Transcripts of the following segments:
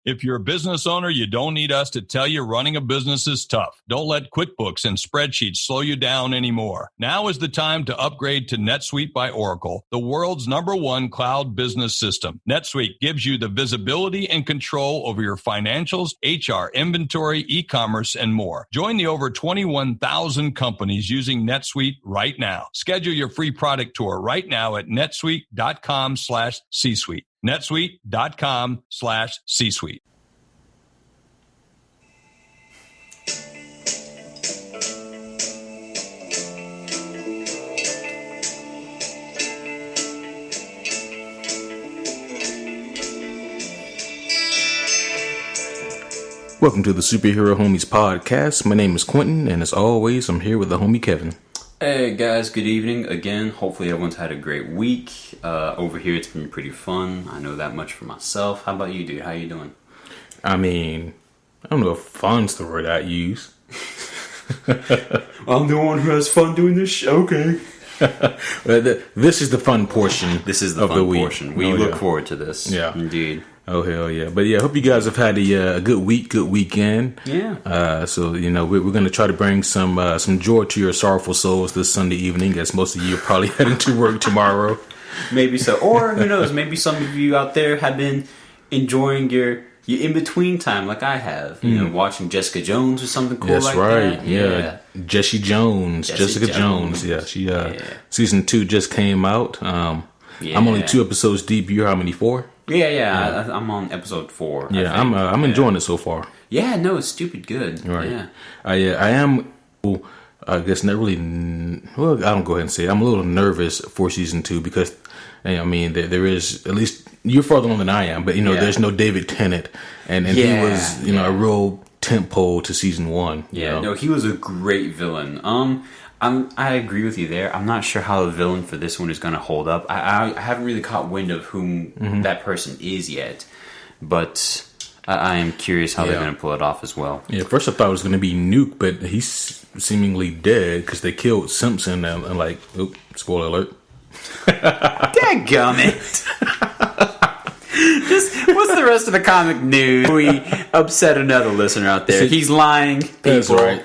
If you're a business owner, you don't need us to tell you running a business is tough. Don't let QuickBooks and spreadsheets slow you down anymore. Now is the time to upgrade to NetSuite by Oracle, the world's #1 cloud business system. NetSuite gives you the visibility and control over your financials, HR, inventory, e-commerce, and more. Join the over 21,000 companies using NetSuite right now. Schedule your free product tour right now at netsuite.com/C-suite. netsuite.com/C-suite. Welcome to the Superhero Homies podcast. My name is Quentin, and as always, I'm here with the homie Kevin. Hey guys, good evening again. Hopefully everyone's had a great week. Over here it's been pretty fun. I know that much for myself. How about you, dude? How you doing? I mean, I don't know if fun's the word I'd use. I'm the one who has fun doing this show. Okay. This is the fun portion. This is the of fun the week. portion. We look forward to this. Yeah. Indeed. Oh, hell yeah. But yeah, I hope you guys have had a good week, good weekend. Yeah. So, you know, we're going to try to bring some joy to your sorrowful souls this Sunday evening, as most of you are probably heading to work tomorrow. Maybe so. Or, who knows, maybe some of you out there have been enjoying your in-between time like I have. You know, watching Jessica Jones or something cool That's like right. that. Yeah. Jessica Jones. Yeah. She season 2 just came out. I'm only 2 episodes deep. You're how many? 4? Yeah. I'm on episode 4. Yeah, I'm enjoying it so far. Yeah, no, it's stupid good. Right. Yeah. I am. I guess not really. Well, I don't go ahead and say it. I'm a little nervous for season 2 because, I mean, there is, at least you're farther on than I am, but there's no David Tennant, and he was a real tentpole to season 1. No, he was a great villain. I agree with you there. I'm not sure how the villain for this one is going to hold up. I haven't really caught wind of whom that person is yet, but I am curious how they're going to pull it off as well. Yeah, first I thought it was going to be Nuke, but he's seemingly dead because they killed Simpson and spoiler alert. Dadgummit! Just what's the rest of the comic news? We upset another listener out there. He's lying. People. That's right.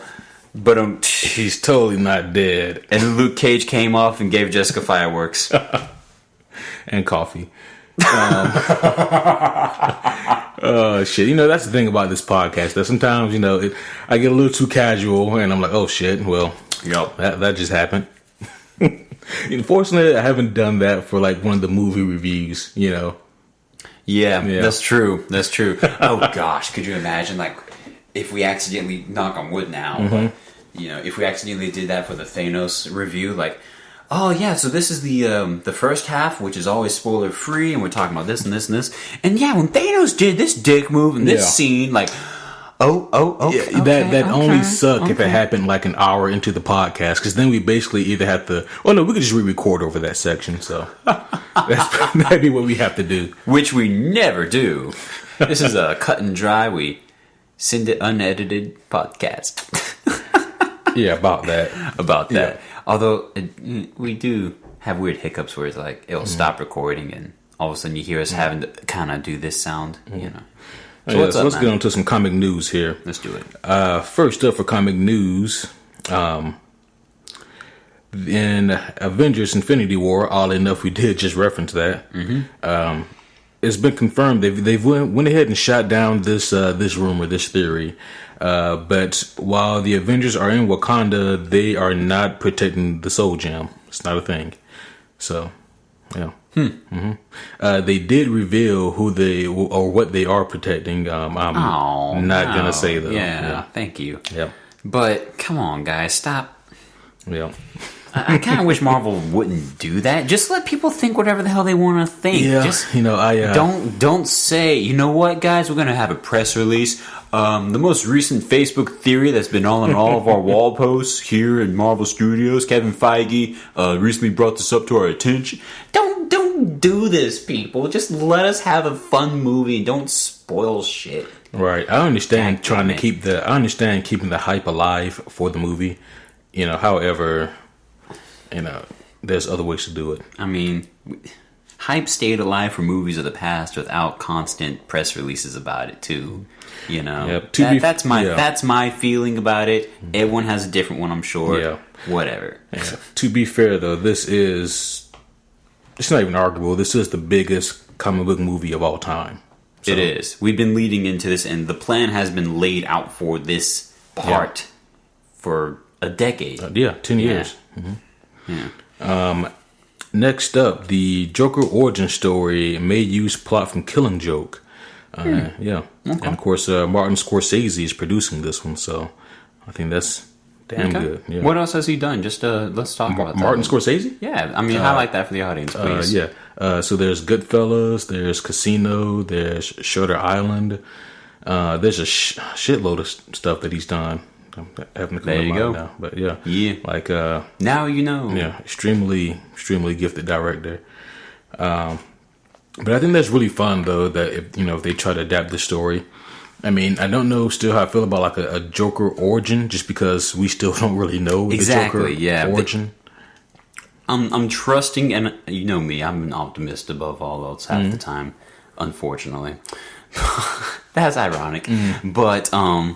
But he's totally not dead. And Luke Cage came off and gave Jessica fireworks. And coffee. Shit. That's the thing about this podcast. That sometimes, I get a little too casual and I'm like, oh shit, well, that just happened. Unfortunately, I haven't done that for one of the movie reviews, Yeah, that's true. That's true. Oh gosh, could you imagine if we accidentally, knock on wood now, but, if we accidentally did that for the Thanos review, oh yeah, so this is the first half, which is always spoiler free, and we're talking about this and this and this, and yeah, when Thanos did this dick move in this scene, okay, that only suck if it happened an hour into the podcast, because then we basically either have to, we could just re-record over that section, so that'd be what we have to do, which we never do. This is a cut and dry, we send it unedited podcast. Yeah, about that. Yeah. Although we do have weird hiccups where it's it'll stop recording and all of a sudden you hear us having to kind of do this sound, So let's get on to some comic news here. Let's do it. First up for comic news, in Avengers Infinity War, oddly enough, we did just reference that. It's been confirmed they've went ahead and shot down this rumor, this theory. But while the Avengers are in Wakanda, they are not protecting the Soul Gem. It's not a thing. So, yeah. They did reveal who they or what they are protecting. I'm not gonna say though. Yeah, thank you. Yep. But come on, guys, stop. Yeah. I kind of wish Marvel wouldn't do that. Just let people think whatever the hell they want to think. Yeah, just, don't say, you know what, guys, we're going to have a press release. The most recent Facebook theory that's been on all of our wall posts here in Marvel Studios, Kevin Feige recently brought this up to our attention. Don't do this, people. Just let us have a fun movie. Don't spoil shit. Right. I understand keeping the hype alive for the movie. However, there's other ways to do it. I mean, hype stayed alive for movies of the past without constant press releases about it too. You know, that's my feeling about it. Everyone has a different one, I'm sure. Yeah. Whatever. Yeah. To be fair, though, it's not even arguable. This is the biggest comic book movie of all time. So. It is. We've been leading into this, and the plan has been laid out for this part for a decade. 10 years. Yeah. Next up, the Joker origin story may use plot from Killing Joke. Yeah. Okay. And of course, Martin Scorsese is producing this one, so I think that's damn good. Yeah. What else has he done? Just let's talk about that. Martin Scorsese? Yeah, I mean, highlight that for the audience, please. So there's Goodfellas, there's Casino, there's Shutter Island. There's a shitload of stuff that he's done. I'm having to come to mind now, but like now you know. Yeah, extremely gifted director. But I think that's really fun though, that if they try to adapt the story. I mean, I don't know still how I feel about like a Joker origin, just because we still don't really know the Joker origin. I'm trusting, and you know me, I'm an optimist above all else half the time, unfortunately. That's ironic. But I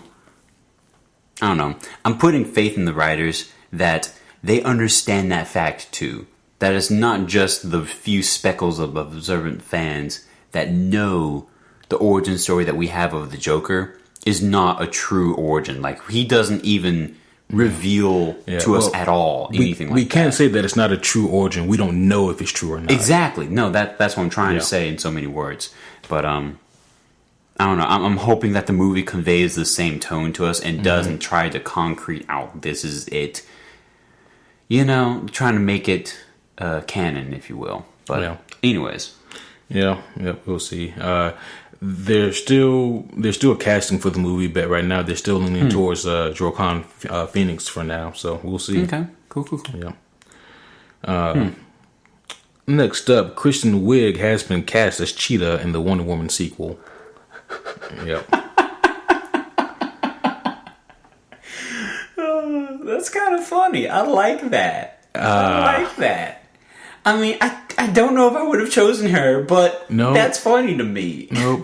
don't know. I'm putting faith in the writers that they understand that fact too. That it's not just the few speckles of observant fans that know the origin story that we have of the Joker is not a true origin. Like, he doesn't even reveal to us at all anything like that. We can't say that it's not a true origin. We don't know if it's true or not. Exactly. No, that's what I'm trying to say in so many words. But I don't know. I'm hoping that the movie conveys the same tone to us and doesn't try to concrete out this is it. You know, trying to make it canon, if you will. But anyways. Yeah, we'll see. There's still a casting for the movie, but right now they're still leaning towards Joaquin Phoenix for now, so we'll see. Okay, cool. Yeah. Next up, Kristen Wiig has been cast as Cheetah in the Wonder Woman sequel. Yep. That's kind of funny. I like that. I mean, I don't know if I would have chosen her, but that's funny to me. Nope,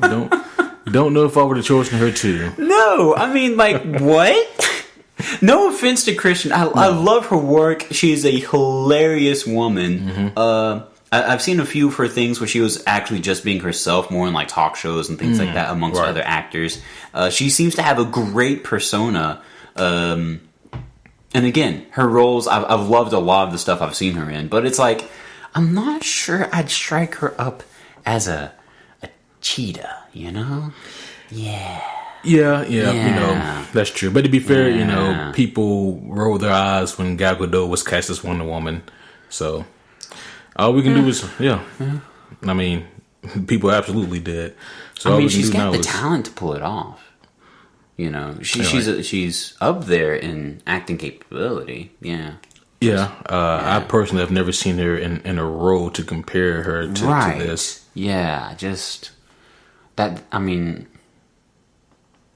don't know if I would have chosen her too. No, I mean, like, what? No offense to Kristen. I love her work. She's a hilarious woman. I've seen a few of her things where she was actually just being herself, more in like talk shows and things like that, amongst other actors. She seems to have a great persona. And again, her roles, I've loved a lot of the stuff I've seen her in, but it's like, I'm not sure I'd strike her up as a cheetah, you know? Yeah, you know, that's true. But to be fair, you know, people rolled their eyes when Gal Gadot was cast as Wonder Woman. So all we can do is, I mean, people absolutely did. So I mean, she's got the talent to pull it off. You know, she's up there in acting capability. Yeah. I personally have never seen her in a role to compare her to this. Yeah, just that. I mean,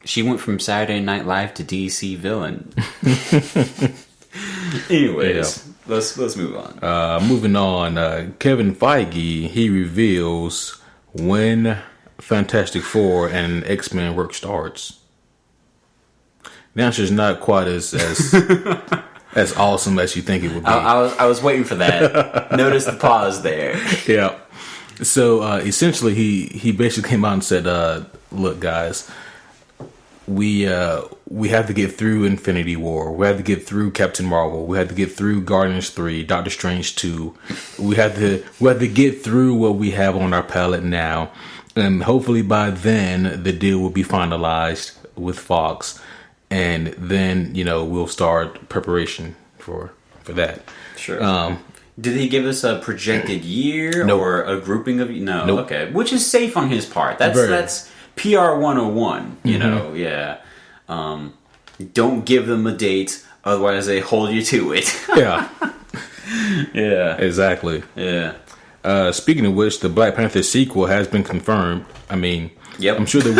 she went from Saturday Night Live to DC villain. Anyways, let's move on. Moving on, Kevin Feige, he reveals when Fantastic Four and X-Men work starts. The answer is not quite as as awesome as you think it would be. I was waiting for that. Notice the pause there. Yeah. So essentially, he basically came out and said, "Look, guys, we have to get through Infinity War. We have to get through Captain Marvel. We have to get through Guardians 3, Doctor Strange 2. We have to get through what we have on our palette now, and hopefully by then the deal will be finalized with Fox." And then, you know, we'll start preparation for that. Sure. Did he give us a projected year or a grouping of... No. Nope. Okay. Which is safe on his part. That's PR 101, you know? Yeah. Don't give them a date, otherwise they hold you to it. Yeah. Yeah. Exactly. Yeah. Speaking of which, the Black Panther sequel has been confirmed. I mean, I'm sure that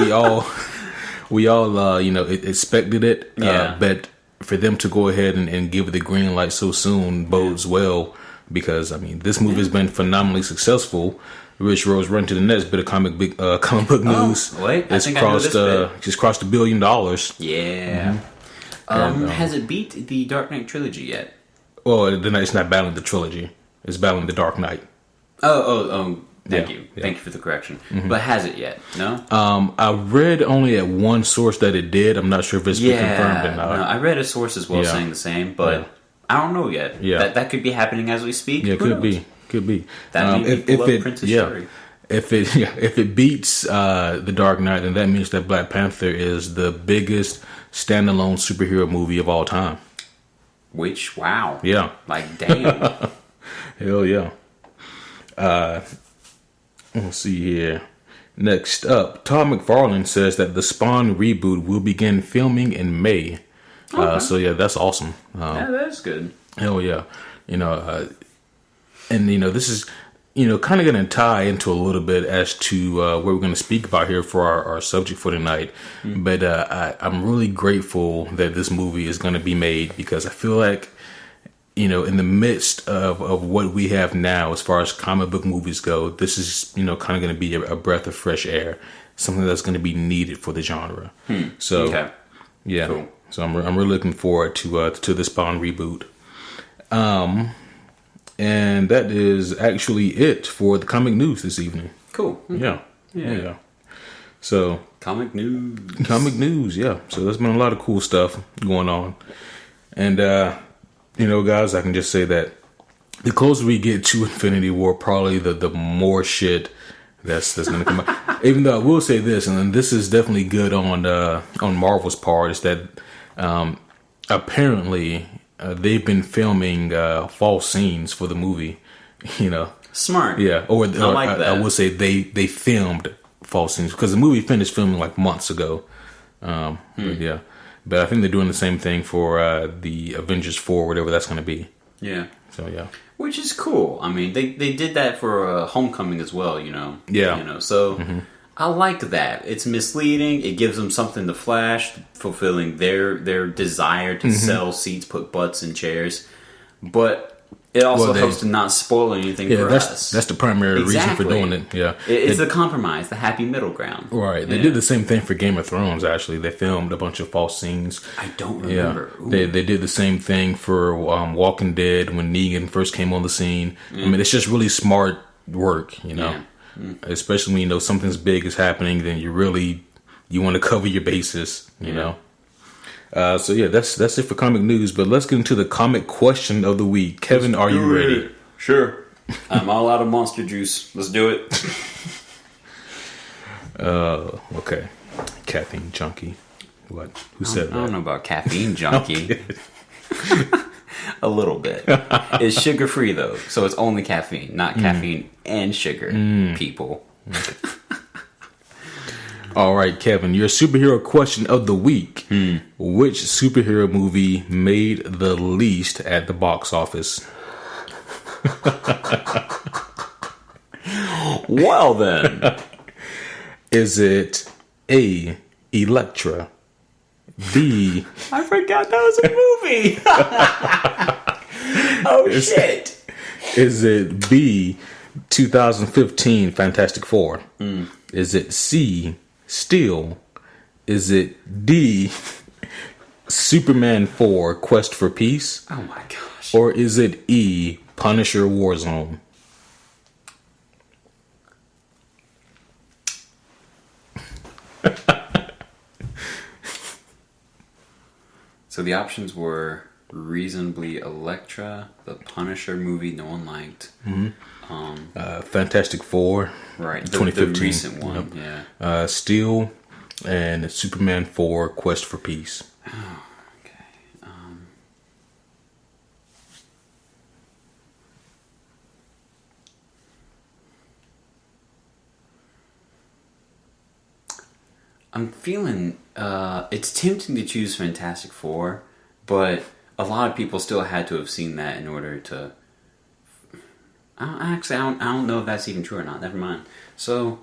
we all you know, expected it. But for them to go ahead and give it the green light so soon bodes well because I mean this movie has been phenomenally successful. Rich Rose Run to the next bit of comic book news. Wait, I think I know this bit. Just crossed $1 billion. Yeah. Has it beat the Dark Knight trilogy yet? Well, then it's not battling the trilogy; it's battling the Dark Knight. Oh. Thank you. Thank you for the correction. But has it yet? No? I read only at one source that it did. I'm not sure if it's been confirmed or not. No, I read a source as well saying the same, but I don't know yet. Yeah. That could be happening as we speak. Yeah, could be. That means people love Prince's story. If it beats The Dark Knight, then that means that Black Panther is the biggest standalone superhero movie of all time. Which, wow. Yeah. Like, damn. Hell yeah. Let's see here. Next up, Todd McFarlane says that the Spawn reboot will begin filming in May. Okay. So yeah, that's awesome. Yeah, that's good. Hell yeah. This is, kind of going to tie into a little bit as to what we're going to speak about here for our subject for tonight. Mm-hmm. But I'm really grateful that this movie is going to be made, because I feel like, in the midst of what we have now as far as comic book movies go, this is, kind of going to be a breath of fresh air, something that's going to be needed for the genre. So, okay. Yeah. Cool. So I'm really looking forward to the Spawn reboot. And that is actually it for the comic news this evening. Cool. Okay. Yeah. So comic news. Yeah. So there's been a lot of cool stuff going on, and guys, I can just say that the closer we get to Infinity War, probably the more shit that's going to come out. Even though I will say this, and this is definitely good on Marvel's part, is that apparently. They've been filming false scenes for the movie, Smart. Yeah, or I like that. I will say they filmed false scenes, because the movie finished filming like months ago. But I think they're doing the same thing for the Avengers 4, whatever that's going to be. Yeah. So yeah, which is cool. I mean, they did that for Homecoming as well. Yeah. So. Mm-hmm. I like that. It's misleading. It gives them something to flash, fulfilling their desire to sell seats, put butts in chairs. But it also helps to not spoil anything for us. That's the primary reason for doing it. Yeah, it's the compromise, the happy middle ground. Right. They did the same thing for Game of Thrones. Actually, they filmed a bunch of false scenes. I don't remember. Yeah. They did the same thing for Walking Dead when Negan first came on the scene. I mean, it's just really smart work. Yeah. Especially when something's big is happening, then you want to cover your bases, you know. So yeah, that's it for comic news. But let's get into the comic question of the week. Kevin, are you ready? Sure. I'm all out of Monster Juice. Let's do it. Okay. Caffeine junkie. What? Who said that? I don't know about caffeine junkie. A little bit. It's sugar free though, so it's only caffeine, not caffeine and sugar. People. All right, Kevin, your superhero question of the week. Which superhero movie made the least at the box office? Well then, is it A, Elektra? B, I forgot that was a movie. Oh shit. Is it B, 2015 Fantastic Four? Is it C, Steel? Is it D, Superman 4 Quest for Peace? Oh my gosh. Or is it E, Punisher Warzone? So the options were reasonably Elektra, the Punisher movie no one liked, Fantastic Four, right? The 2015, the recent one, yeah. Steel, and Superman 4 Quest for Peace. Oh, okay. I'm feeling it's tempting to choose Fantastic Four, but a lot of people still had to have seen that in order to. I don't know if that's even true or not. Never mind. So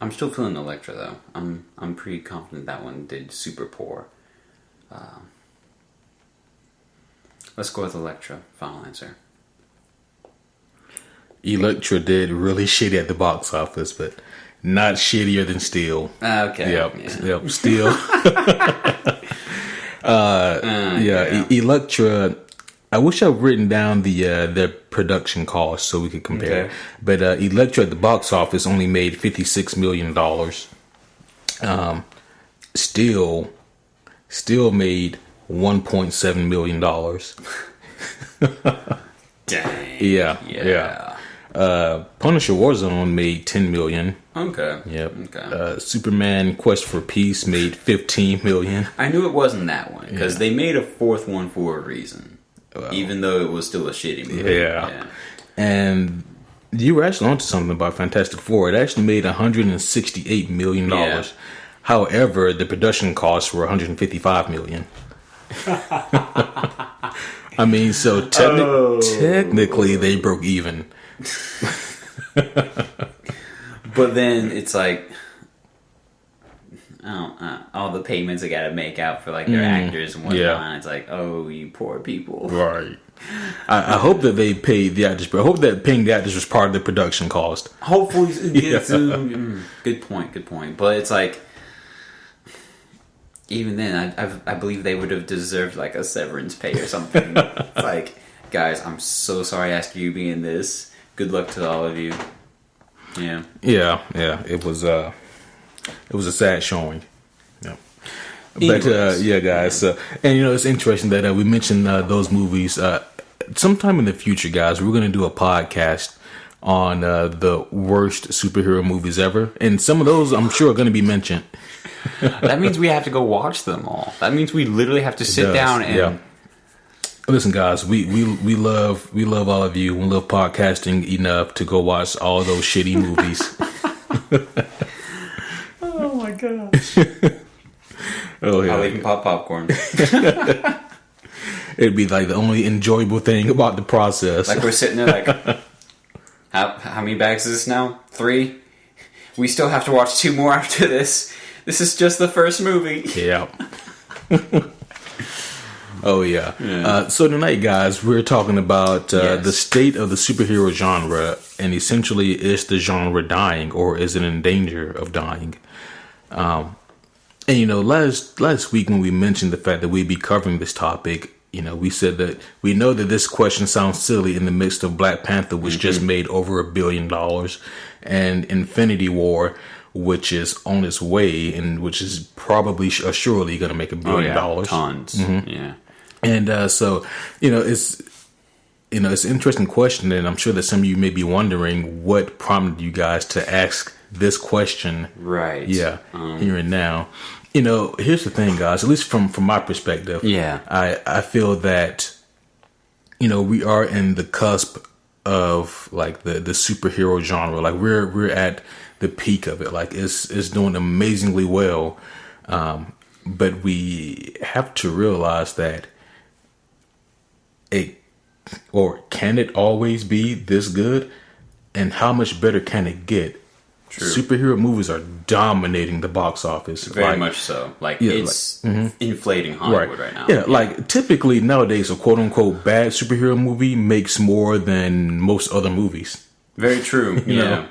I'm still feeling Elektra though. I'm pretty confident that one did super poor. Let's go with Elektra. Final answer. Elektra did really shitty at the box office, but not shittier than Steel. Okay. Yep. Steel. Elektra. I wish I'd written down their production cost so we could compare. Okay. But Elektra at the box office only made $56 million. Steel made $1.7 million. Dang. Yeah. Punisher Warzone made $10 million. Okay. Yep. Okay. Superman Quest for Peace made $15 million. I knew it wasn't that one because they made a fourth one for a reason, even though it was still a shitty movie. Yeah. And you were actually onto something about Fantastic Four. It actually made $168 million. Yeah. However, the production costs were $155 million. I mean, so technically they broke even. But then it's like, all the payments they gotta make out for like their actors and whatnot. Yeah. It's like, oh, you poor people. Right. I hope that they paid the actors, but I hope that paying the actors was part of the production cost. Hopefully, good point. But it's like, even then, I believe they would have deserved like a severance pay or something. It's like, guys, I'm so sorry I asked you to be in this. Good luck to all of you. Yeah. It was a sad showing. Yeah. But guys. And it's interesting that we mentioned those movies. Sometime in the future, guys, we're going to do a podcast on the worst superhero movies ever, and some of those I'm sure are going to be mentioned. That means we have to go watch them all. That means we literally have to sit down and. Yeah. Listen, guys, we love all of you. We love podcasting enough to go watch all those shitty movies. Oh my gosh! Oh yeah, I'll even pop popcorn. It'd be like the only enjoyable thing about the process. Like we're sitting there, like, how many bags is this now? 3. We still have to watch 2 more after this. This is just the first movie. Yeah. Oh, yeah. So tonight, guys, we're talking about the state of the superhero genre, and essentially, is the genre dying, or is it in danger of dying? And, last week when we mentioned the fact that we'd be covering this topic, we said that we know that this question sounds silly in the midst of Black Panther, which just made over $1 billion, and Infinity War, which is on its way, and which is probably surely going to make $1 billion. Tons. Yeah. And so, it's an interesting question, and I'm sure that some of you may be wondering what prompted you guys to ask this question. Right. Yeah. Here and now. Here's the thing, guys, at least from my perspective. Yeah. I feel that, we are in the cusp of like the superhero genre. Like we're at the peak of it. Like it's doing amazingly well. But we have to realize that can it always be this good? And how much better can it get? True. Superhero movies are dominating the box office. Very much so. It's inflating Hollywood right now. Yeah, like typically nowadays a quote unquote bad superhero movie makes more than most other movies. Very true. Yeah.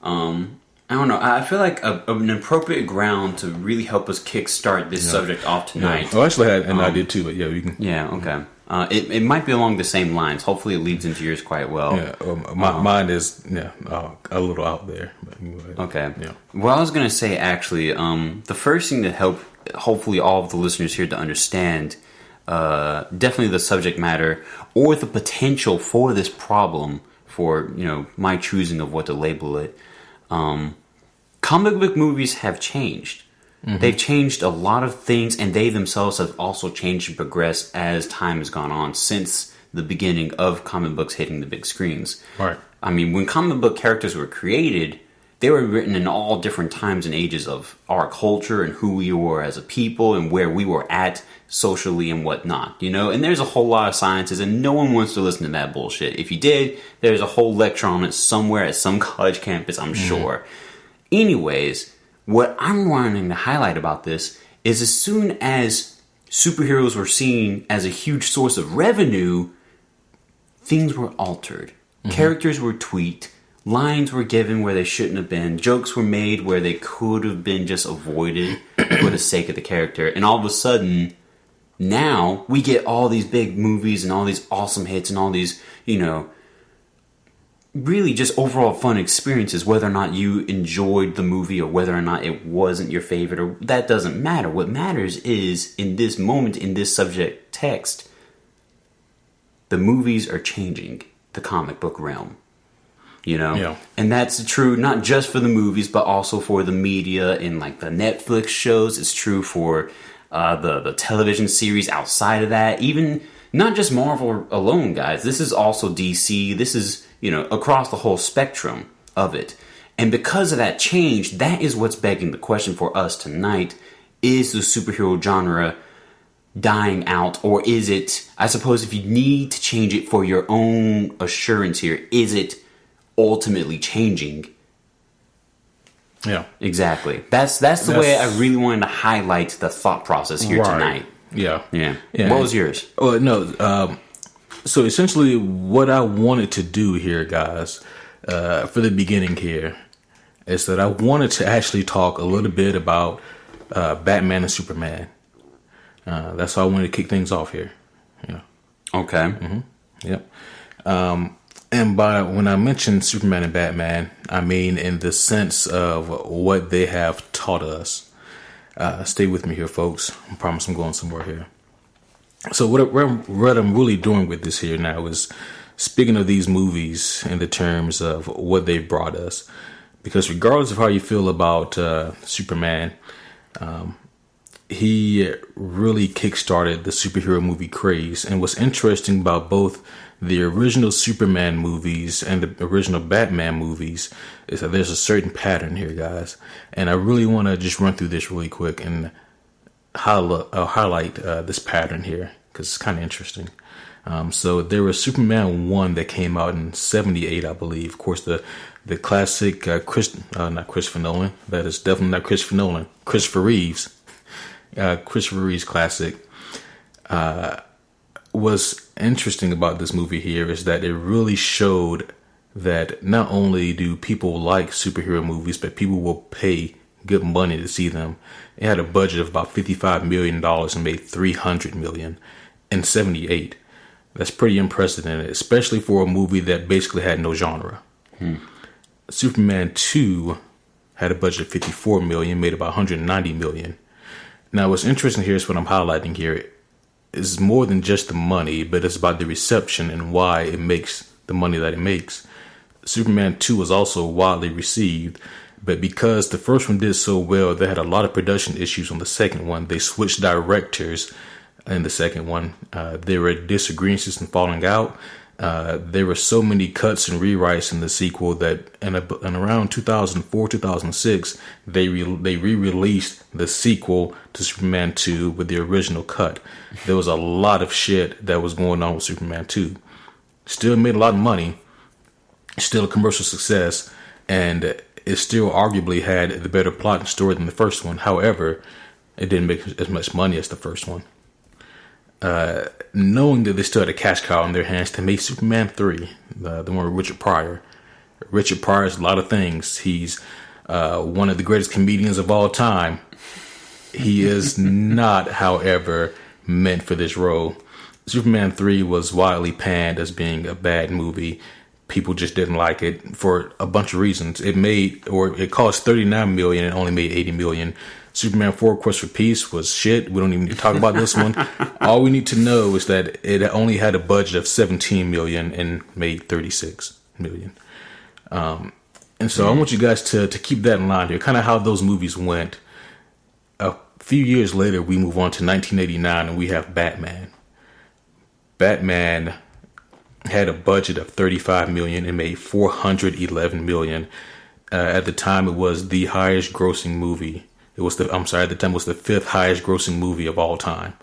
I don't know. I feel like an appropriate ground to really help us kickstart this subject off tonight. Yeah. Oh, actually, I had an idea too, but we can. Yeah. Okay. It might be along the same lines. Hopefully, it leads into yours quite well. Yeah. Mine is a little out there. But okay. Yeah. Well, I was gonna say actually, the first thing to help hopefully all of the listeners here to understand, definitely the subject matter or the potential for this problem, for my choosing of what to label it. Comic book movies have changed. Mm-hmm. They've changed a lot of things, and they themselves have also changed and progressed as time has gone on since the beginning of comic books hitting the big screens. Right. I mean, when comic book characters were created, they were written in all different times and ages of our culture and who we were as a people and where we were at socially and whatnot, And there's a whole lot of sciences, and no one wants to listen to that bullshit. If you did, there's a whole lecture on it somewhere at some college campus, I'm sure. Anyways, what I'm wanting to highlight about this is as soon as superheroes were seen as a huge source of revenue, things were altered. Characters were tweaked. Lines were given where they shouldn't have been. Jokes were made where they could have been just avoided for the sake of the character. And all of a sudden, now we get all these big movies and all these awesome hits and all these, really just overall fun experiences, whether or not you enjoyed the movie or whether or not it wasn't your favorite, or that doesn't matter. What matters is, in this moment, in this subject text, the movies are changing the comic book realm. Yeah. And that's true not just for the movies, but also for the media and like the Netflix shows. It's true for the television series outside of that. Even not just Marvel alone, guys. This is also DC. This is, across the whole spectrum of it. And because of that change, that is what's begging the question for us tonight. Is the superhero genre dying out, or is it, I suppose if you need to change it for your own assurance here, is it ultimately changing? Yeah, exactly. That's the way I really wanted to highlight the thought process here tonight. Yeah. What was yours? Oh no. So essentially, what I wanted to do here, guys, for the beginning here, is that I wanted to actually talk a little bit about Batman and Superman. That's why I wanted to kick things off here. Yeah. Okay. Mm-hmm. Yep. And when I mention Superman and Batman, I mean in the sense of what they have taught us. Stay with me here, folks. I promise I'm going somewhere here. So what I'm really doing with this here now is speaking of these movies in the terms of what they've brought us. Because regardless of how you feel about Superman, he really kickstarted the superhero movie craze. And what's interesting about both the original Superman movies and the original Batman movies is that there's a certain pattern here, guys. And I really want to just run through this really quick and highlight this pattern here, because it's kind of interesting. So there was Superman 1 that came out in 78, I believe. Of course, the classic not Christopher Nolan. That is definitely not Christopher Nolan. Christopher Reeves. Christopher Reeves classic. What's interesting about this movie here is that it really showed that not only do people like superhero movies, but people will pay good money to see them. It had a budget of about $55 million and made $300 million in 78. That's pretty unprecedented, especially for a movie that basically had no genre. Superman 2 had a budget of $54 million, made about $190 million. Now, what's interesting here is what I'm highlighting here is more than just the money, but it's about the reception and why it makes the money that it makes. Superman 2 was also widely received, but because the first one did so well, they had a lot of production issues on the second one. They switched directors in the second one. There were disagreements and falling out. There were so many cuts and rewrites in the sequel that in around 2004, 2006, they re-released the sequel to Superman 2 with the original cut. There was a lot of shit that was going on with Superman 2. Still made a lot of money, still a commercial success, and it still arguably had the better plot and story than the first one. However, it didn't make as much money as the first one. Knowing that they still had a cash cow in their hands to make Superman 3, the one with Richard Pryor. Richard Pryor is a lot of things. He's one of the greatest comedians of all time. He is not, however, meant for this role. Superman 3 was widely panned as being a bad movie. People just didn't like it for a bunch of reasons. It cost $39 million and only made $80 million. Superman 4 Quest for Peace was shit. We don't even need to talk about this one. All we need to know is that it only had a budget of $17 million and made $36 million. And so I want you guys to keep that in mind here, kind of how those movies went. A few years later, we move on to 1989 and we have Batman. Batman had a budget of $35 million and made $411 million. At the time, it was the highest grossing movie. At the time it was the fifth highest grossing movie of all time.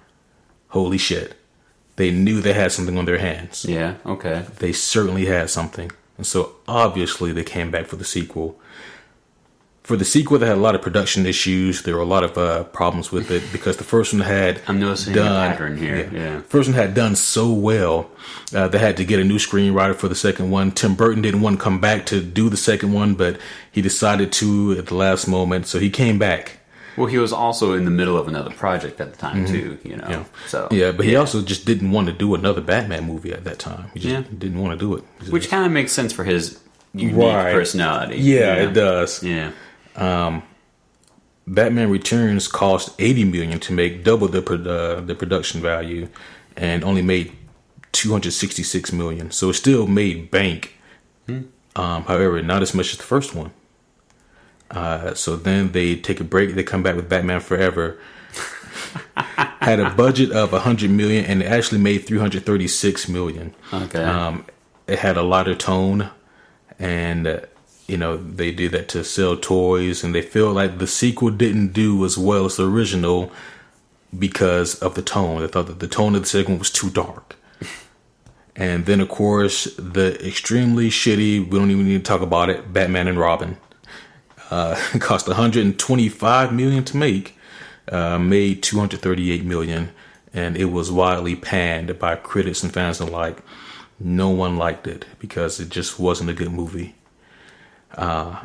Holy shit. They knew they had something on their hands. Yeah, okay. They certainly had something. And so obviously they came back for the sequel. For the sequel, they had a lot of production issues. There were a lot of problems with it because the first one had I'm noticing a pattern here. Yeah. First one had done so well. They had to get a new screenwriter for the second one. Tim Burton didn't want to come back to do the second one, but he decided to at the last moment, so he came back. Well, he was also in the middle of another project at the time too, you know. Yeah. So but he also just didn't want to do another Batman movie at that time. He just didn't want to do it. Which kind of makes sense for his unique personality. Yeah, it does. Yeah. Batman Returns cost $80 million to make, double the production value, and only made $266 million. So it still made bank. However, not as much as the first one. So then they take a break. They come back with Batman Forever. Had a budget of $100 million, and it actually made $336 million. Okay. It had a lighter tone, and they did that to sell toys, and they feel like the sequel didn't do as well as the original because of the tone. They thought that the tone of the second one was too dark. And then, of course, the extremely shitty, we don't even need to talk about it, Batman and Robin. It cost $125 million to make, made $238 million, and it was widely panned by critics and fans alike. No one liked it because it just wasn't a good movie. Now,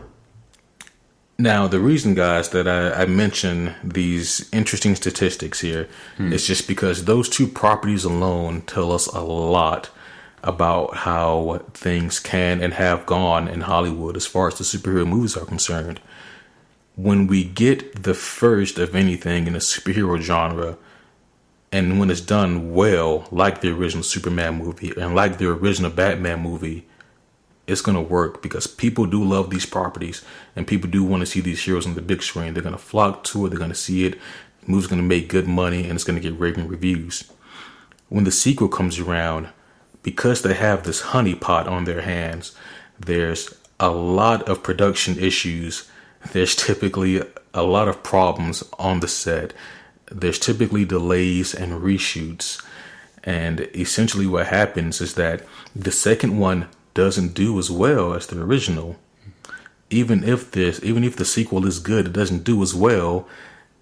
the reason, guys, that I mention these interesting statistics here is just because those two properties alone tell us a lot about how things can and have gone in Hollywood as far as the superhero movies are concerned. When we get the first of anything in a superhero genre, and when it's done well, like the original Superman movie and like the original Batman movie, it's going to work because people do love these properties and people do want to see these heroes on the big screen. They're going to flock to it. They're going to see it. The movie's going to make good money and it's going to get raving reviews. When the sequel comes around, because they have this honeypot on their hands, there's a lot of production issues. There's typically a lot of problems on the set. There's typically delays and reshoots. And essentially what happens is that the second one doesn't do as well as the original. Even if the sequel is good, it doesn't do as well.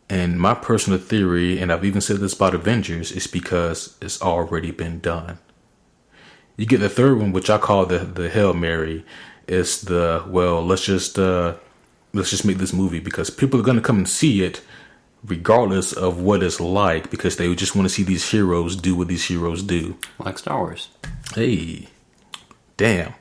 And my personal theory, and I've even said this about Avengers, is because it's already been done. You get the third one, which I call the Hail Mary. It's let's just make this movie because people are going to come and see it regardless of what it's like because they just want to see these heroes do what these heroes do. Like Star Wars. Hey, damn.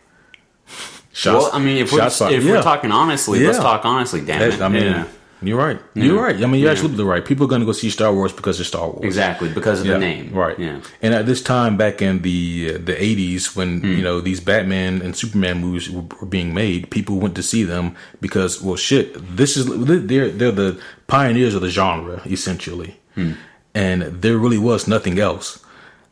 If we're talking honestly, let's talk honestly, damn it. You're right. You're right. I mean, you're absolutely right. People are going to go see Star Wars because it's Star Wars. Exactly, because of the name. Right. Yeah. And at this time, back in the 80s, when these Batman and Superman movies were being made, people went to see them because, they're the pioneers of the genre, essentially. And there really was nothing else.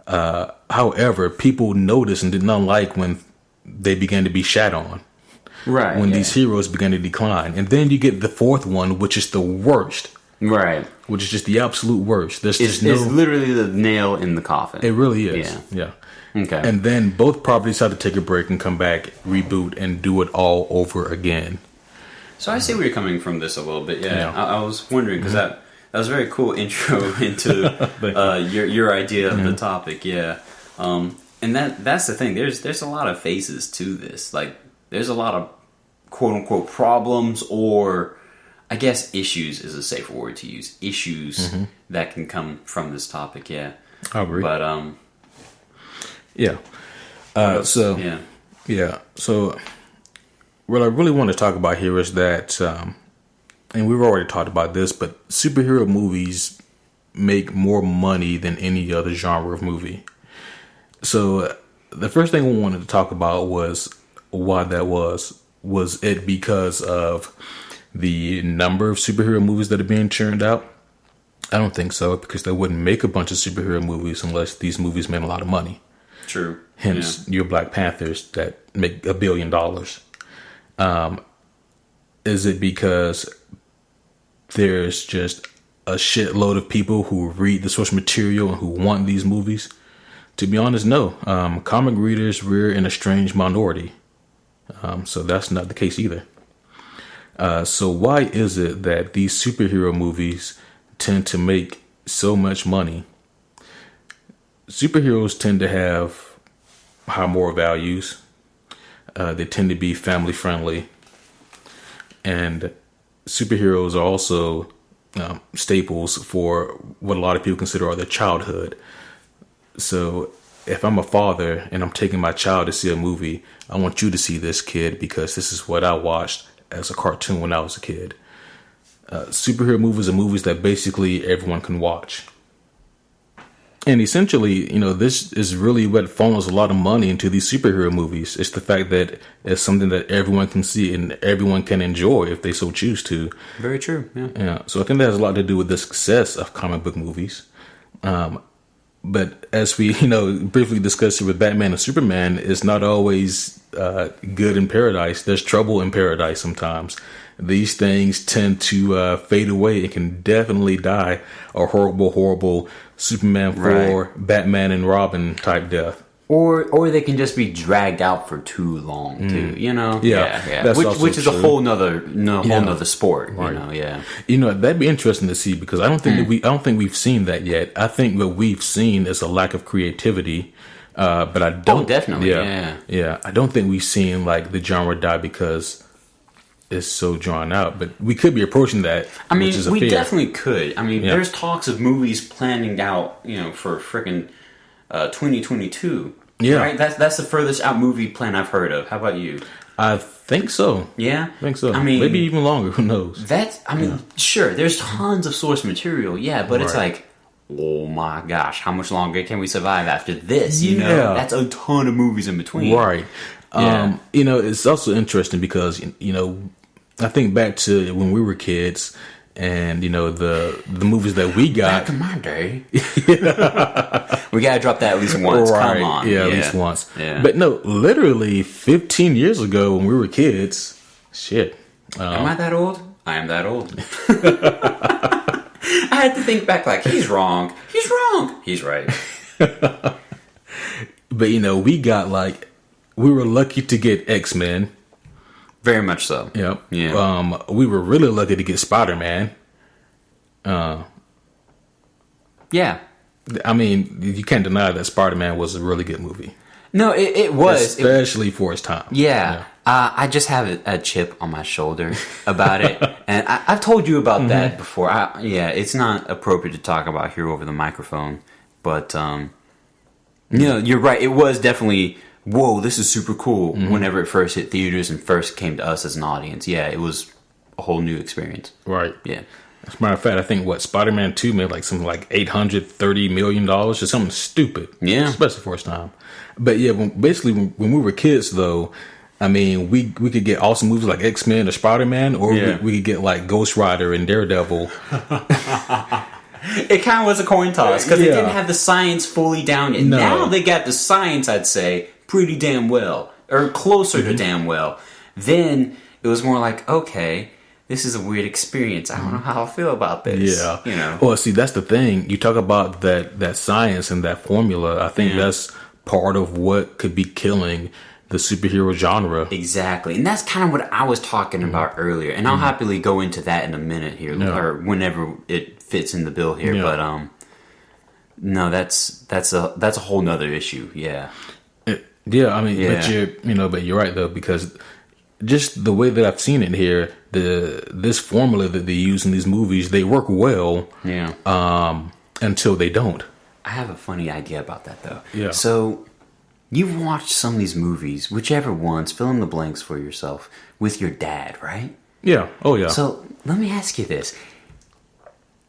However, people noticed and did not like when they began to be shat on. Right. When these heroes began to decline. And then you get the fourth one, which is the worst. Right. Which is just the absolute worst. It's literally the nail in the coffin. It really is. Yeah. Okay. And then both properties had to take a break and come back, reboot, and do it all over again. So I see where you're coming from this a little bit. Yeah. I was wondering, because that was a very cool intro into your idea of the topic. Yeah. And that's the thing. There's a lot of phases to this. Like, there's a lot of quote-unquote problems, or I guess issues is a safer word to use. Issues that can come from this topic, yeah. I agree. But, yeah. So what I really want to talk about here is that, and we've already talked about this, but superhero movies make more money than any other genre of movie. So the first thing we wanted to talk about was why that was it because of the number of superhero movies that are being churned out? I don't think so, because they wouldn't make a bunch of superhero movies unless these movies made a lot of money. True. Hence, your Black Panthers that make $1 billion. Is it because there's just a shitload of people who read the source material and who want these movies? To be honest, no. Comic readers, we're in a strange minority. So that's not the case either. So why is it that these superhero movies tend to make so much money? Superheroes tend to have high moral values. They tend to be family friendly. And superheroes are also staples for what a lot of people consider are their childhood. So if I'm a father and I'm taking my child to see a movie, I want you to see this, kid, because this is what I watched as a cartoon when I was a kid. Superhero movies are movies that basically everyone can watch. And essentially, this is really what funnels a lot of money into these superhero movies. It's the fact that it's something that everyone can see and everyone can enjoy if they so choose to. Very true. Yeah. So I think that has a lot to do with the success of comic book movies. But as we, briefly discussed it with Batman and Superman, it's not always good in paradise. There's trouble in paradise sometimes. These things tend to fade away and can definitely die a horrible, horrible Superman 4, Batman and Robin type death. Or they can just be dragged out for too long, too. Yeah. Which is a whole nother sport. Right. That'd be interesting to see, because I don't think I don't think we've seen that yet. I think what we've seen is a lack of creativity. But I don't. Oh, definitely. Yeah. I don't think we've seen like the genre die because it's so drawn out. But we could be approaching that. I mean, we definitely could. I mean, there's talks of movies planning out, for freaking 2022. Yeah, right. That's the furthest out movie plan I've heard of. How about you? I think so. Yeah, I think so. I mean, maybe even longer. Who knows? Sure. There's tons of source material. Yeah, but it's like, oh my gosh, how much longer can we survive after this? That's a ton of movies in between. Right. Yeah. It's also interesting because I think back to when we were kids. And the movies that we got back in my day, we gotta drop that at least once. Right. Come on, at least once. Yeah. But no, literally 15 years ago when we were kids, shit. Am I that old? I am that old. I had to think back. Like, he's wrong. He's wrong. He's right. But we were lucky to get X-Men. Very much so. Yep. Yeah. We were really lucky to get Spider-Man. Yeah. I mean, you can't deny that Spider-Man was a really good movie. No, it was. Especially for its time. Yeah. I just have a chip on my shoulder about it. And I've told you about that before. It's not appropriate to talk about here over the microphone. But, you're right. It was definitely... Whoa, this is super cool. Whenever it first hit theaters and first came to us as an audience. Yeah, it was a whole new experience. Right. Yeah. As a matter of fact, I think Spider-Man 2 made like something like $830 million or something stupid. Yeah. Especially for its time. But yeah, when we were kids though, I mean, we could get awesome movies like X-Men or Spider-Man, or we could get like Ghost Rider and Daredevil. It kind of was a coin toss because they didn't have the science fully down yet. No. Now they got the science, I'd say, pretty damn well, or closer to damn well. Then it was more like, okay, this is a weird experience. I don't know how I feel about this. Yeah. Well, see, that's the thing. You talk about that science and that formula. I think that's part of what could be killing the superhero genre. Exactly. And that's kind of what I was talking about earlier. And I'll happily go into that in a minute here, or whenever it fits in the bill here. Yeah. But no, that's a whole nother issue. Yeah. Yeah, I mean, but you're right though, because just the way that I've seen it here, this formula that they use in these movies, they work well. Yeah. Until they don't. I have a funny idea about that though. Yeah. So you've watched some of these movies, whichever ones, fill in the blanks for yourself, with your dad, right? Yeah. Oh yeah. So let me ask you this: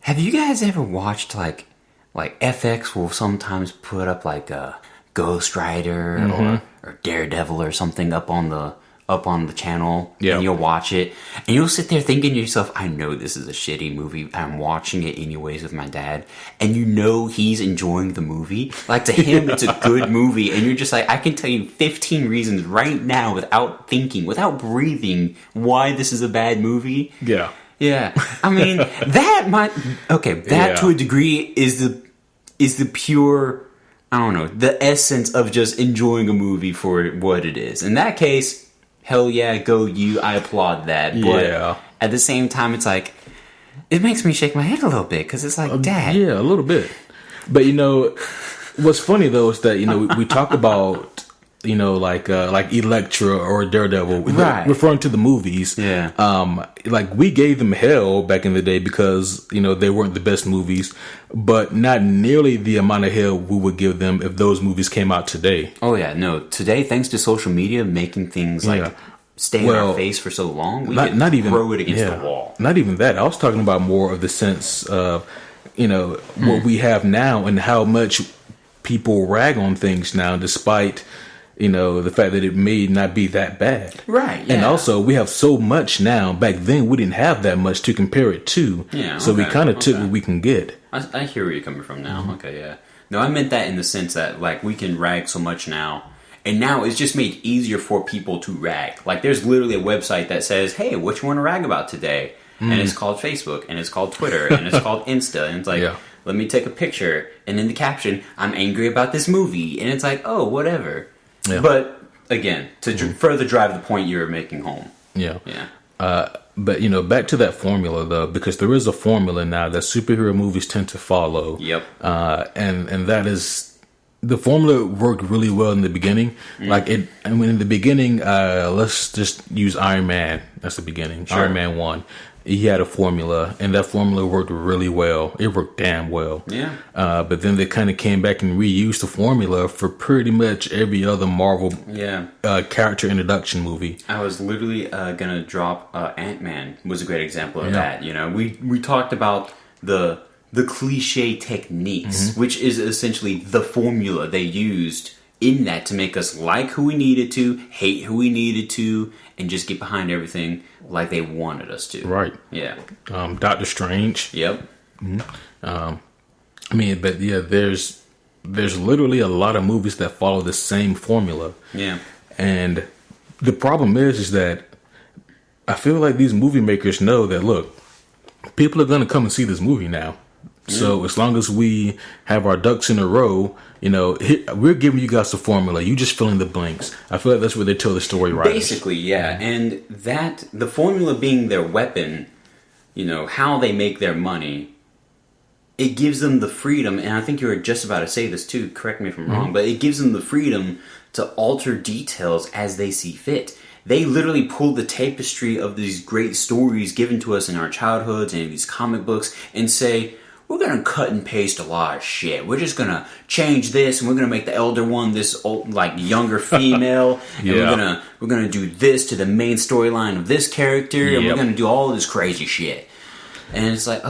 have you guys ever watched like FX will sometimes put up like a Ghost Rider or Daredevil or something up on the channel, and you'll watch it, and you'll sit there thinking to yourself, I know this is a shitty movie, I'm watching it anyways with my dad, and he's enjoying the movie. Like, to him, it's a good movie, and you're just like, I can tell you 15 reasons right now without thinking, without breathing, why this is a bad movie. Yeah. Yeah. I mean, that to a degree is the pure... I don't know, the essence of just enjoying a movie for what it is. In that case, hell yeah, go you. I applaud that. But at the same time, it's like, it makes me shake my head a little bit because it's like, Dad. Yeah, a little bit. But what's funny though is that we talk about like Elektra or Daredevil, right, referring to the movies. Yeah. Like we gave them hell back in the day because they weren't the best movies, but not nearly the amount of hell we would give them if those movies came out today. Oh yeah, no. Today, thanks to social media making things like stay in our face for so long, we not even throw it against the wall. Not even that. I was talking about more of the sense of what we have now and how much people rag on things now, despite the fact that it may not be that bad. Right. Yeah. And also, we have so much now. Back then, we didn't have that much to compare it to. Yeah. So we kind of took what we can get. I hear where you're coming from now. Okay. Yeah. No, I meant that in the sense that like we can rag so much now. And now it's just made easier for people to rag. Like there's literally a website that says, hey, what you want to rag about today? And it's called Facebook, and it's called Twitter, and it's called Insta. And it's like, let me take a picture. And in the caption, I'm angry about this movie. And it's like, oh, whatever. Yeah. But again, to further drive the point you were making home. Yeah. But back to that formula though, because there is a formula now that superhero movies tend to follow. Yep. And that is, the formula worked really well in the beginning. Like in the beginning, let's just use Iron Man. That's the beginning. Sure. Iron Man 1. He had a formula, and that formula worked really well. It worked damn well. Yeah. But then they kind of came back and reused the formula for pretty much every other Marvel character introduction movie. I was literally gonna drop Ant-Man was a great example of that. We talked about the cliche techniques, which is essentially the formula they used in that to make us like who we needed to, hate who we needed to, and just get behind everything like they wanted us to. Right. Yeah. Doctor Strange. Yep. There's literally a lot of movies that follow the same formula. Yeah. And the problem is that I feel like these movie makers know that, look, people are going to come and see this movie now. So as long as we have our ducks in a row, we're giving you guys the formula. You just fill in the blanks. I feel like that's where they tell the story right. Basically, yeah. And that, the formula being their weapon, how they make their money, it gives them the freedom, and I think you were just about to say this too, correct me if I'm wrong, but it gives them the freedom to alter details as they see fit. They literally pulled the tapestry of these great stories given to us in our childhoods and in these comic books and say, we're going to cut and paste a lot of shit. We're just going to change this, and we're going to make the elder one this old, younger female, and we're going to do this to the main storyline of this character, and we're going to do all this crazy shit. And it's like,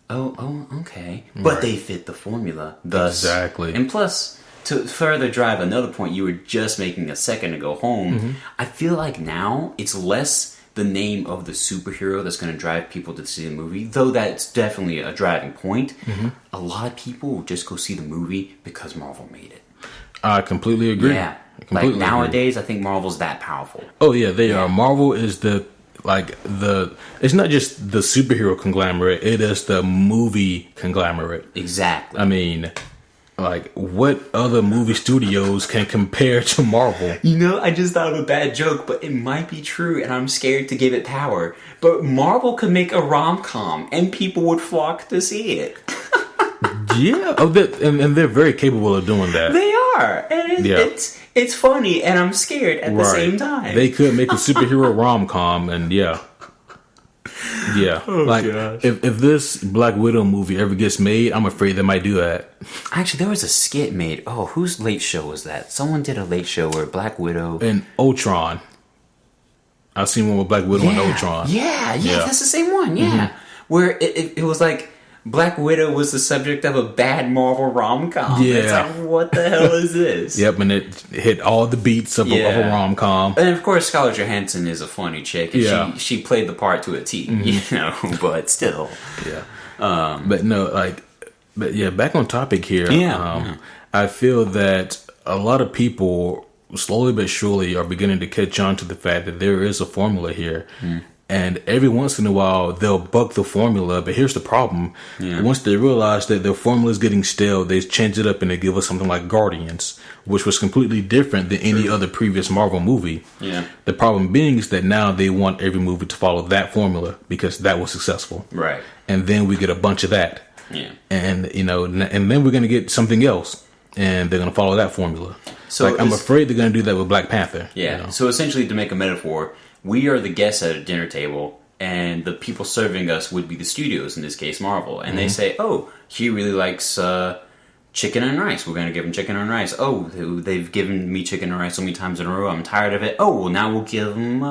okay. But they fit the formula. Thus, exactly. And plus, to further drive another point you were just making a second ago home, I feel like now it's less the name of the superhero that's going to drive people to see the movie, though that's definitely a driving point. A lot of people will just go see the movie because Marvel made it. I completely agree. Yeah. Nowadays, I think Marvel's that powerful. Oh yeah, they are. Marvel is it's not just the superhero conglomerate, it is the movie conglomerate. Exactly. I mean, what other movie studios can compare to Marvel? I just thought of a bad joke, but it might be true, and I'm scared to give it power. But Marvel could make a rom-com, and people would flock to see it. Yeah, and they're very capable of doing that. They are, and it's funny, and I'm scared at the same time. They could make a superhero rom-com, and yeah. If this Black Widow movie ever gets made, I'm afraid they might do that. Actually, there was a skit made. Oh, whose late show was that? Someone did a late show where Black Widow and Ultron. I've seen one with Black Widow and Ultron. Yeah, that's the same one. Yeah, where it was like Black Widow was the subject of a bad Marvel rom-com. Yeah. It's like, what the hell is this? Yep, and it hit all the beats of a rom-com. And of course, Scarlett Johansson is a funny chick. And she played the part to a T, but still. Yeah. Back on topic here. I feel that a lot of people, slowly but surely, are beginning to catch on to the fact that there is a formula here. And every once in a while, they'll buck the formula. But here's the problem. Yeah. Once they realize that their formula is getting stale, they change it up and they give us something like Guardians, which was completely different than any other previous Marvel movie. Yeah. The problem being is that now they want every movie to follow that formula because that was successful. Right. And then we get a bunch of that. Yeah. And, you know, and then we're going to get something else. And they're going to follow that formula. So like, I'm afraid they're going to do that with Black Panther. Yeah. You know? So essentially, to make a metaphor, we are the guests at a dinner table, and the people serving us would be the studios, in this case, Marvel. And they say, oh, he really likes chicken and rice. We're going to give him chicken and rice. Oh, they've given me chicken and rice so many times in a row. I'm tired of it. Oh, well, now we'll give him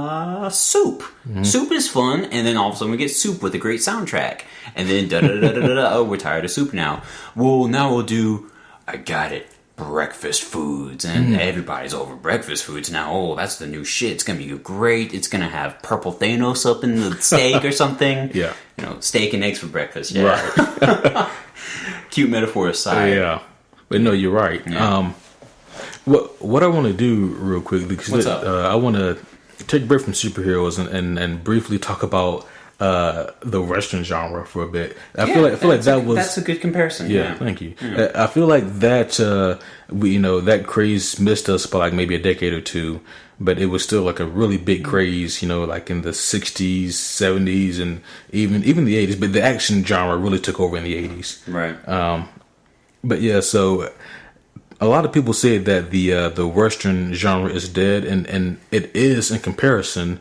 soup. Mm-hmm. Soup is fun. And then all of a sudden we get soup with a great soundtrack. And then da-da-da-da-da-da. Oh, we're tired of soup now. Well, now we'll do, I got it, breakfast foods, and everybody's over breakfast foods now. Oh, that's the new shit. It's gonna be great. It's gonna have purple Thanos up in the steak or something. Yeah, you know, steak and eggs for breakfast. Yeah. Right. Cute metaphor aside. Yeah, but no, you're right. Yeah. What I want to do real quick, because I want to take a break from superheroes and briefly talk about the Western genre for a bit. I feel like that's a good comparison. Yeah, thank you. Yeah. I feel like that that craze missed us by like maybe a decade or two, but it was still like a really big craze, you know, like in the 60s, 70s, and even the 80s. But the action genre really took over in the 80s. Right. But yeah, so a lot of people say that the Western genre is dead, and it is in comparison.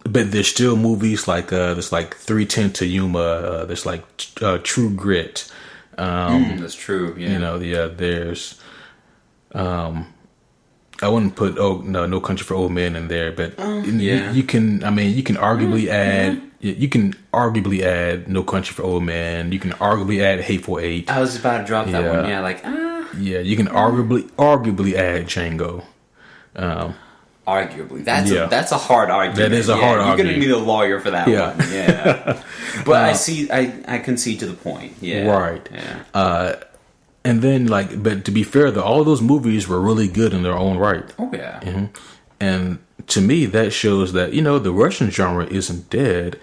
But there's still movies like there's like 3:10 to Yuma. There's like True Grit. That's true. Yeah. You know, there's I wouldn't put No Country for Old Men in there, but you can arguably add. You can arguably add No Country for Old Men. You can arguably add Hateful Eight. I was about to drop that one. Yeah, Yeah, you can arguably add Django. Arguably, that's a hard argument. That is a hard argument. You're gonna need a lawyer for that one. Yeah, but I concede to the point. Yeah, right. Yeah. And then but to be fair, all of those movies were really good in their own right. Oh yeah. Mm-hmm. And to me, that shows that the Russian genre isn't dead.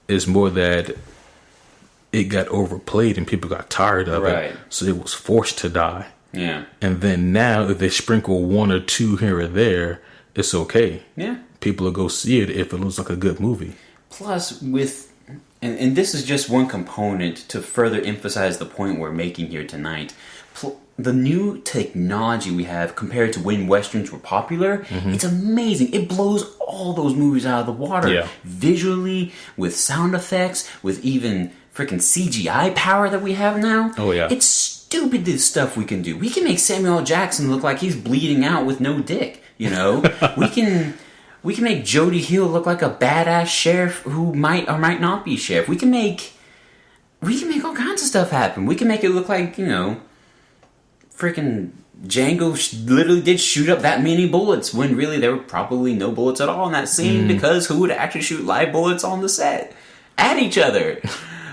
It's more that it got overplayed and people got tired of it, so it was forced to die. Yeah. And then now, if they sprinkle one or two here or there, it's okay. Yeah. People will go see it if it looks like a good movie. Plus, and this is just one component to further emphasize the point we're making here tonight. The new technology we have compared to when Westerns were popular, it's amazing. It blows all those movies out of the water. Yeah. Visually, with sound effects, with even freaking CGI power that we have now. Oh, yeah. It's stupid, this stuff we can do. We can make Samuel L. Jackson look like he's bleeding out with no dick. You know, we can make Jody Hill look like a badass sheriff who might or might not be sheriff. We can make all kinds of stuff happen. We can make it look like, freaking Django literally did shoot up that many bullets when really there were probably no bullets at all in that scene because who would actually shoot live bullets on the set at each other?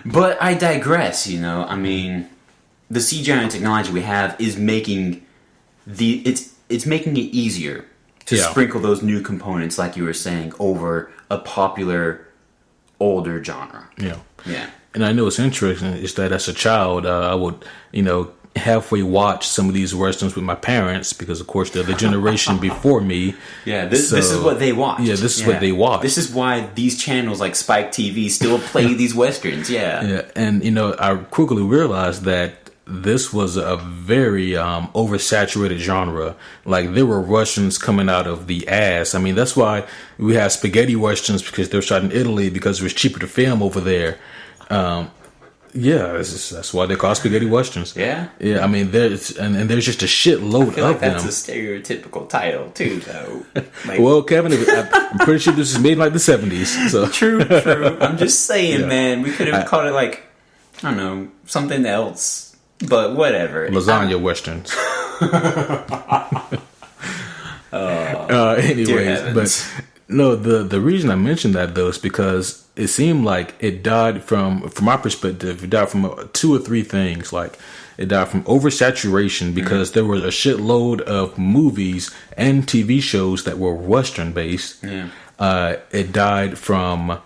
But I digress. I mean, the CGI technology we have is making it's making it easier to sprinkle those new components, like you were saying, over a popular older genre. Yeah. Yeah. And I know it's interesting is that as a child, I would, halfway watch some of these Westerns with my parents because, of course, they're the generation before me. Yeah, this is what they watched. Yeah, this is what they watched. This is why these channels like Spike TV still play these Westerns, Yeah, and, I quickly realized that this was a very oversaturated genre. Like, there were Russians coming out of the ass. I mean, that's why we have spaghetti Westerns, because they're shot in Italy because it was cheaper to film over there. That's why they call spaghetti Westerns. Yeah? Yeah, I mean, there's just a shitload of them. That's a stereotypical title, too, though. Well, Kevin, I'm pretty sure this was made in like the 70s. So. True. I'm just saying, man. We could have called it like, I don't know, something else. But whatever. Lasagna Westerns. Anyways, but no, the reason I mentioned that though is because it seemed like it died from my perspective, it died from two or three things. Like, it died from oversaturation because there was a shitload of movies and TV shows that were Western based. Yeah. it died from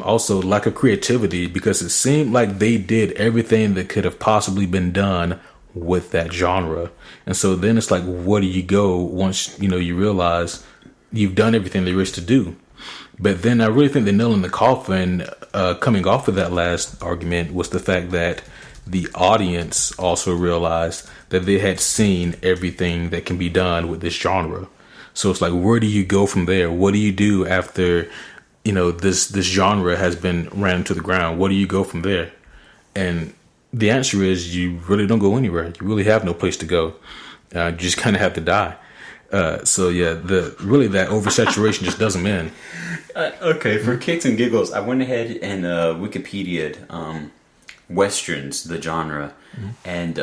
also lack of creativity, because it seemed like they did everything that could have possibly been done with that genre. And so then it's like, where do you go once, you realize you've done everything there is to do? But then I really think the nail in the coffin, coming off of that last argument, was the fact that the audience also realized that they had seen everything that can be done with this genre. So it's like, where do you go from there? What do you do after, this genre has been ran to the ground? What do you go from there? And the answer is, you really don't go anywhere. You really have no place to go. You just kind of have to die. So yeah, that oversaturation just doesn't end. Okay, for kicks and giggles, I went ahead and Wikipedia'd westerns, the genre, and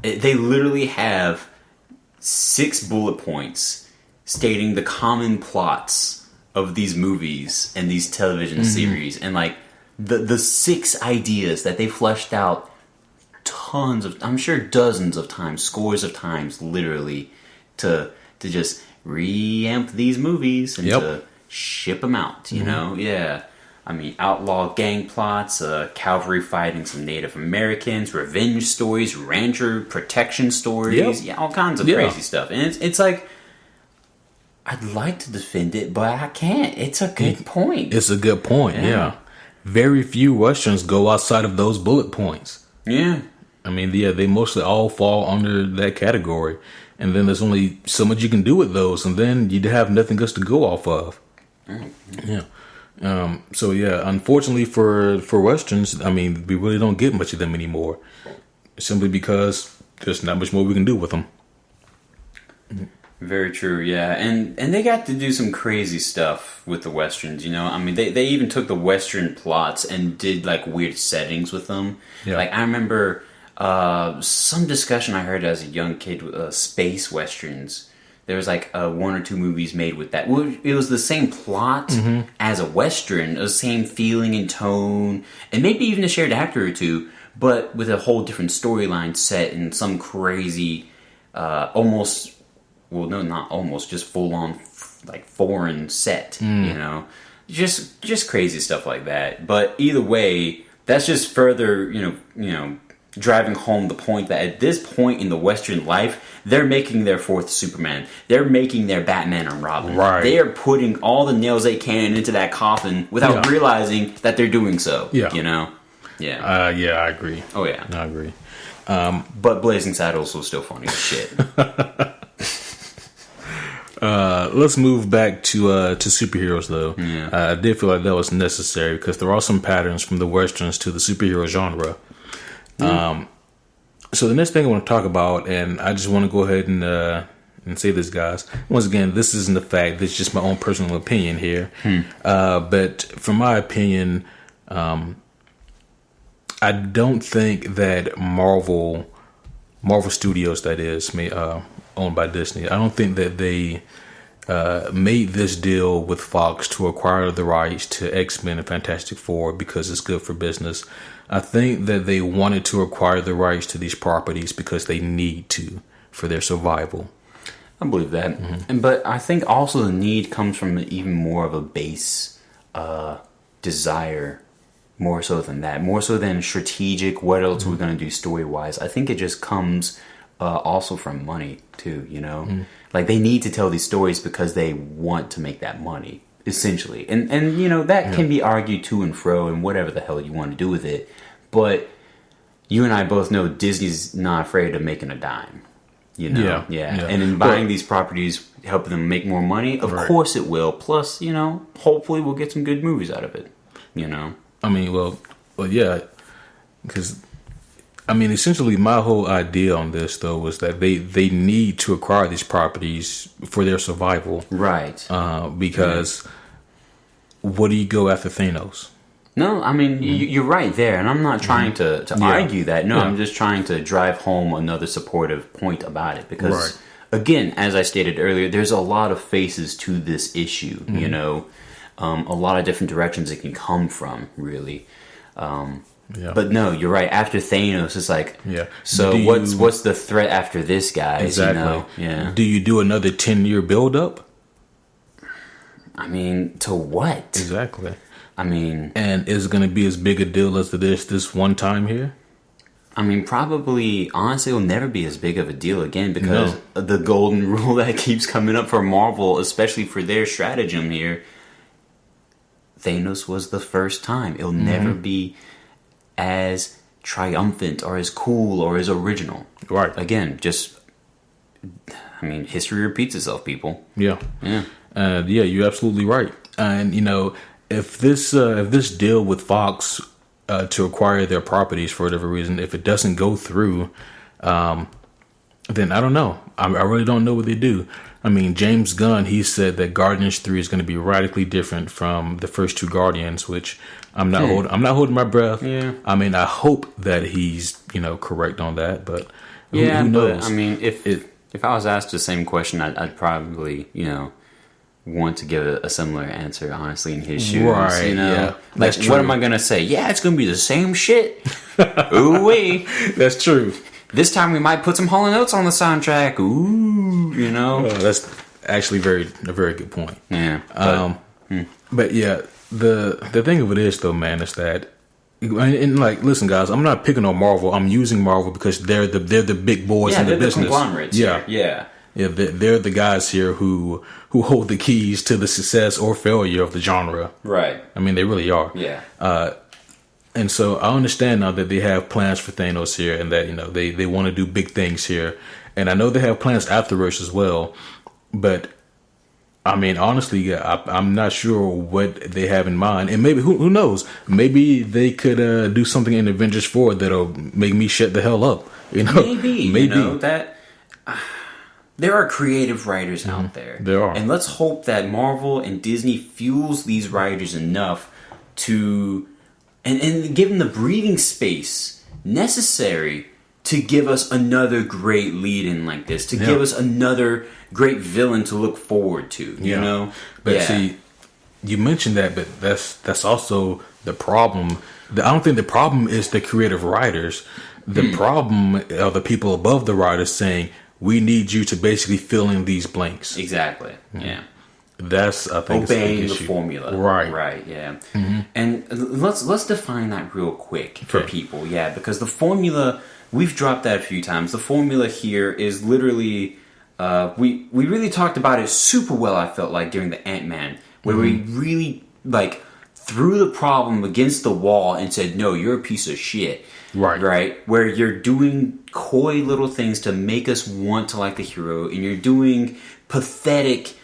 they literally have 6 bullet points stating the common plots of these movies and these television series, and like the 6 ideas that they fleshed out tons of, I'm sure dozens of times, scores of times, literally, to just reamp these movies and to ship them out, you know? Yeah. I mean, outlaw gang plots, cavalry fighting some Native Americans, revenge stories, rancher protection stories, all kinds of crazy stuff. And it's like, I'd like to defend it, but I can't. It's a good point. It's a good point, yeah. Very few Westerns go outside of those bullet points. Yeah. I mean, they mostly all fall under that category. And then there's only so much you can do with those, and then you'd have nothing else to go off of. Yeah. So yeah, unfortunately for Westerns, I mean, we really don't get much of them anymore, simply because there's not much more we can do with them. Very true, yeah, and they got to do some crazy stuff with the Westerns, I mean, they even took the Western plots and did like weird settings with them. Yeah. Like I remember some discussion I heard as a young kid with space Westerns. There was like 1 or 2 movies made with that. It was the same plot as a Western, the same feeling and tone, and maybe even a shared actor or two, but with a whole different storyline set in some crazy, just full on like foreign set, just crazy stuff like that. But either way, that's just further, driving home the point that at this point in the Western life, they're making their 4th Superman. They're making their Batman and Robin. Right. They are putting all the nails they can into that coffin without realizing that they're doing so. Yeah. Yeah. Yeah, I agree. Oh, yeah. I agree. But Blazing Saddles was still funny as shit. Let's move back to superheroes, though. Yeah. I did feel like that was necessary, because there are some patterns from the Westerns to the superhero genre. So the next thing I want to talk about, and I just want to go ahead and say this, guys. Once again, this isn't a fact. This is just my own personal opinion here. But from my opinion, I don't think that Marvel Studios, that is, owned by Disney, I don't think that they made this deal with Fox to acquire the rights to X-Men and Fantastic Four because it's good for business. I think that they wanted to acquire the rights to these properties because they need to for their survival. I believe that. But I think also the need comes from even more of a base desire, more so than that. More so than strategic, what else we're going to do story-wise. I think it just comes also from money, too, Like, they need to tell these stories because they want to make that money, essentially. And that can be argued to and fro and whatever the hell you want to do with it. But you and I both know Disney's not afraid of making a dime. Yeah. And in buying these properties, helping them make more money, of course it will. Plus, hopefully we'll get some good movies out of it. I mean, well, yeah, because essentially my whole idea on this, though, was that they need to acquire these properties for their survival, right? Because what do you go after Thanos? No, I mean, you're right there, and I'm not trying to argue that. No, I'm just trying to drive home another supportive point about it, because, again, as I stated earlier, there's a lot of faces to this issue, a lot of different directions it can come from, really. But no, you're right. After Thanos, it's like, so what's the threat after this guy? Exactly. Do you do another 10-year build-up? I mean, to what? Exactly. I mean... And is it going to be as big a deal as this one time here? I mean, probably, honestly, it'll never be as big of a deal again because of the golden rule that keeps coming up for Marvel, especially for their stratagem here. Thanos was the first time. It'll never be as triumphant or as cool or as original. Right. Again, I mean, history repeats itself, people. Yeah. Yeah. Yeah, you're absolutely right. And, if this deal with Fox to acquire their properties for whatever reason, if it doesn't go through, then I don't know. I really don't know what they do. I mean, James Gunn, he said that Guardians 3 is going to be radically different from the first two Guardians, which I'm not holding my breath. Yeah. I mean, I hope that he's, correct on that, but who But, knows? I mean, if I was asked the same question, I'd probably, want to give a similar answer, honestly, in his shoes. Right, yeah. Like, what am I going to say? Yeah, it's going to be the same shit. Ooh-wee. That's true. This time we might put some Hall & Oates on the soundtrack. Ooh, That's actually a very good point. Yeah. But yeah, the thing of it is, though, man, is that, and like, listen, guys, I'm not picking on Marvel. I'm using Marvel because they're the big boys in the business. The conglomerates. Yeah, yeah. Yeah, they're the guys here who hold the keys to the success or failure of the genre. Right. I mean, they really are. Yeah. And so I understand now that they have plans for Thanos here, and that they want to do big things here, and I know they have plans afterwards as well. But I mean, honestly, I'm not sure what they have in mind, and maybe who knows? Maybe they could do something in Avengers 4 that'll make me shut the hell up. Maybe that. There are creative writers out there. There are. And let's hope that Marvel and Disney fuels these writers enough to... And give them the breathing space necessary to give us another great lead-in like this. To give us another great villain to look forward to, you know? But see, you mentioned that, but that's also the problem. I don't think the problem is the creative writers. The problem are the people above the writers saying, we need you to basically fill in these blanks. Exactly. Yeah. That's, I think, obeying the formula. Right. Yeah. Mm-hmm. And let's define that real quick for people. Yeah, because the formula, we've dropped that a few times. The formula here is literally, we really talked about it super well, I felt like, during the Ant-Man, where we really, threw the problem against the wall and said, no, you're a piece of shit. Right? Where you're doing coy little things to make us want to like the hero, and you're doing pathetic,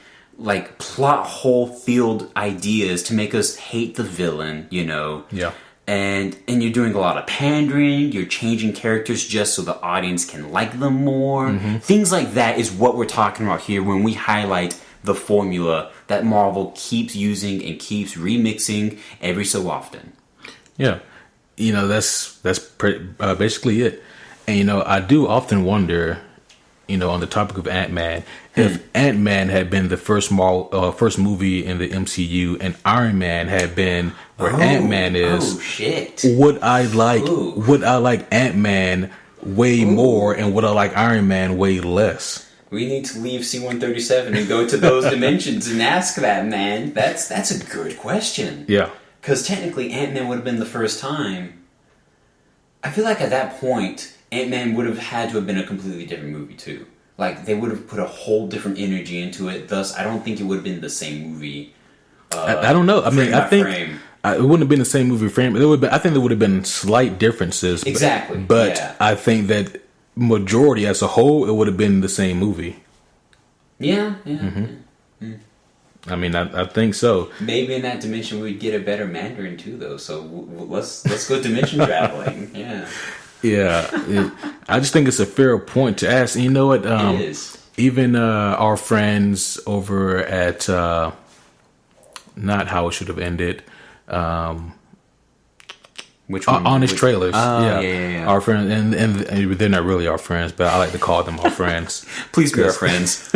plot hole filled ideas to make us hate the villain, Yeah. And you're doing a lot of pandering, you're changing characters just so the audience can like them more. Mm-hmm. Things like that is what we're talking about here when we highlight the formula that Marvel keeps using and keeps remixing every so often. Yeah. That's basically it. And, I do often wonder, on the topic of Ant-Man, if Ant-Man had been the first movie in the MCU and Iron Man had been where Ant-Man is, would I like Ant-Man way more, and would I like Iron Man way less? We need to leave C-137 and go to those dimensions and ask that, man. That's a good question. Yeah. Because technically, Ant-Man would have been the first time. I feel like at that point, Ant-Man would have had to have been a completely different movie, too. They would have put a whole different energy into it. Thus, I don't think it would have been the same movie. I don't know. I mean, I think it wouldn't have been the same movie frame. I think there would have been slight differences. Exactly. But I think that majority as a whole, it would have been the same movie. Yeah. Mm-hmm. I mean, I think so. Maybe in that dimension we'd get a better Mandarin too, though. So let's go dimension traveling. Yeah. Yeah. I just think it's a fair point to ask. And you know what? It is. Even our friends over at not How It Should Have Ended. Which one? Honest Trailers. Yeah. Our friends, and they're not really our friends, but I like to call them our friends. Please be our friends.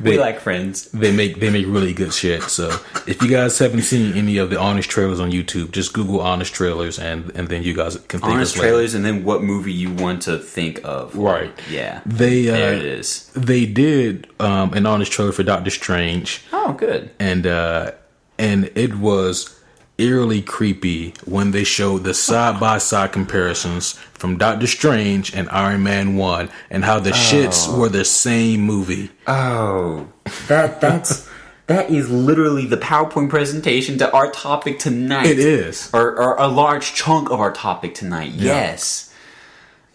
We like friends. They make really good shit. So if you guys haven't seen any of the Honest Trailers on YouTube, just Google Honest Trailers, and then you guys can think Honest of Trailers, and then what movie you want to think of. Right. Yeah. There it is. They did an Honest Trailer for Doctor Strange. Oh, good. And it was eerily creepy when they showed the side-by-side comparisons from Doctor Strange and Iron Man 1 and how the shits were the same movie. Oh, that is literally the PowerPoint presentation to our topic tonight. It is. Or a large chunk of our topic tonight. Yeah. Yes.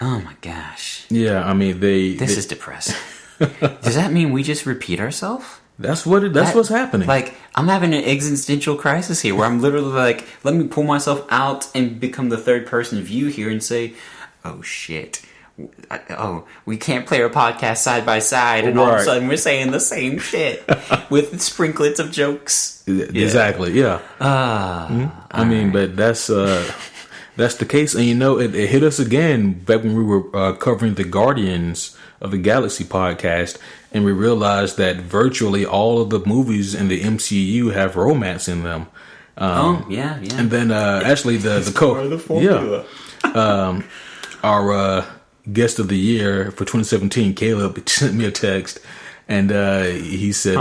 Oh my gosh. Yeah, I mean, This is depressing. Does that mean we just repeat ourselves? That's what's happening. Like, I'm having an existential crisis here where I'm literally like, let me pull myself out and become the third person view here and say, oh shit. We can't play our podcast side by side, and all of a sudden we're saying the same shit with sprinklets of jokes. Exactly, yeah. I mean, but that's the case, and it hit us again back when we were covering the Guardians of the Galaxy podcast, and we realized that virtually all of the movies in the MCU have romance in them. Yeah. And then actually the formula. Our guest of the year for 2017, Caleb, sent me a text, and he said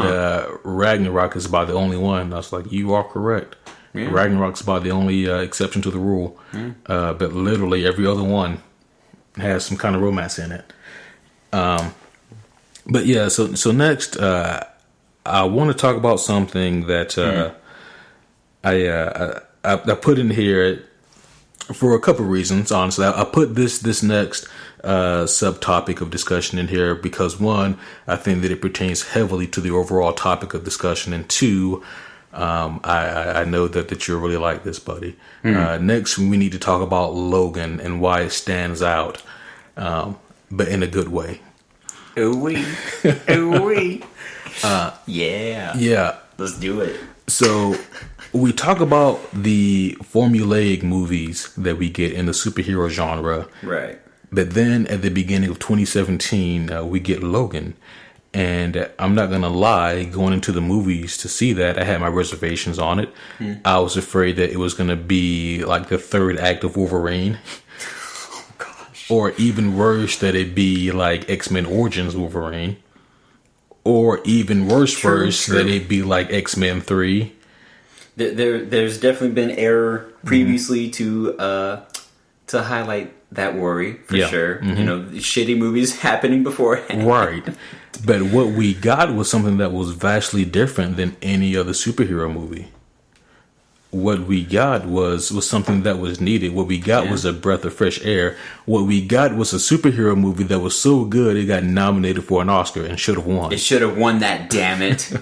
Ragnarok is about the only one. And I was like, you are correct. Yeah. Ragnarok's about the only exception to the rule. But literally every other one has some kind of romance in it. But yeah, so next, I want to talk about something that I put in here for a couple of reasons. Honestly, I put this next subtopic of discussion in here because one, I think that it pertains heavily to the overall topic of discussion, and two, I know that you really like this, buddy. Next, we need to talk about Logan and why it stands out, but in a good way. Ooh-wee. Yeah. Let's do it. So we talk about the formulaic movies that we get in the superhero genre. Right. But then at the beginning of 2017, we get Logan. And I'm not going to lie, going into the movies to see that, I had my reservations on it. I was afraid that it was going to be like the third act of Wolverine. Or even worse, that it be like X-Men Origins Wolverine. Or even worse, that it be like X-Men 3. There's definitely been error previously to highlight that worry, for sure. Shitty movies happening beforehand. Right. But what we got was something that was vastly different than any other superhero movie. What we got was something that was needed. What we got was a breath of fresh air. What we got was a superhero movie that was so good it got nominated for an Oscar and should have won. It should have won that, damn it.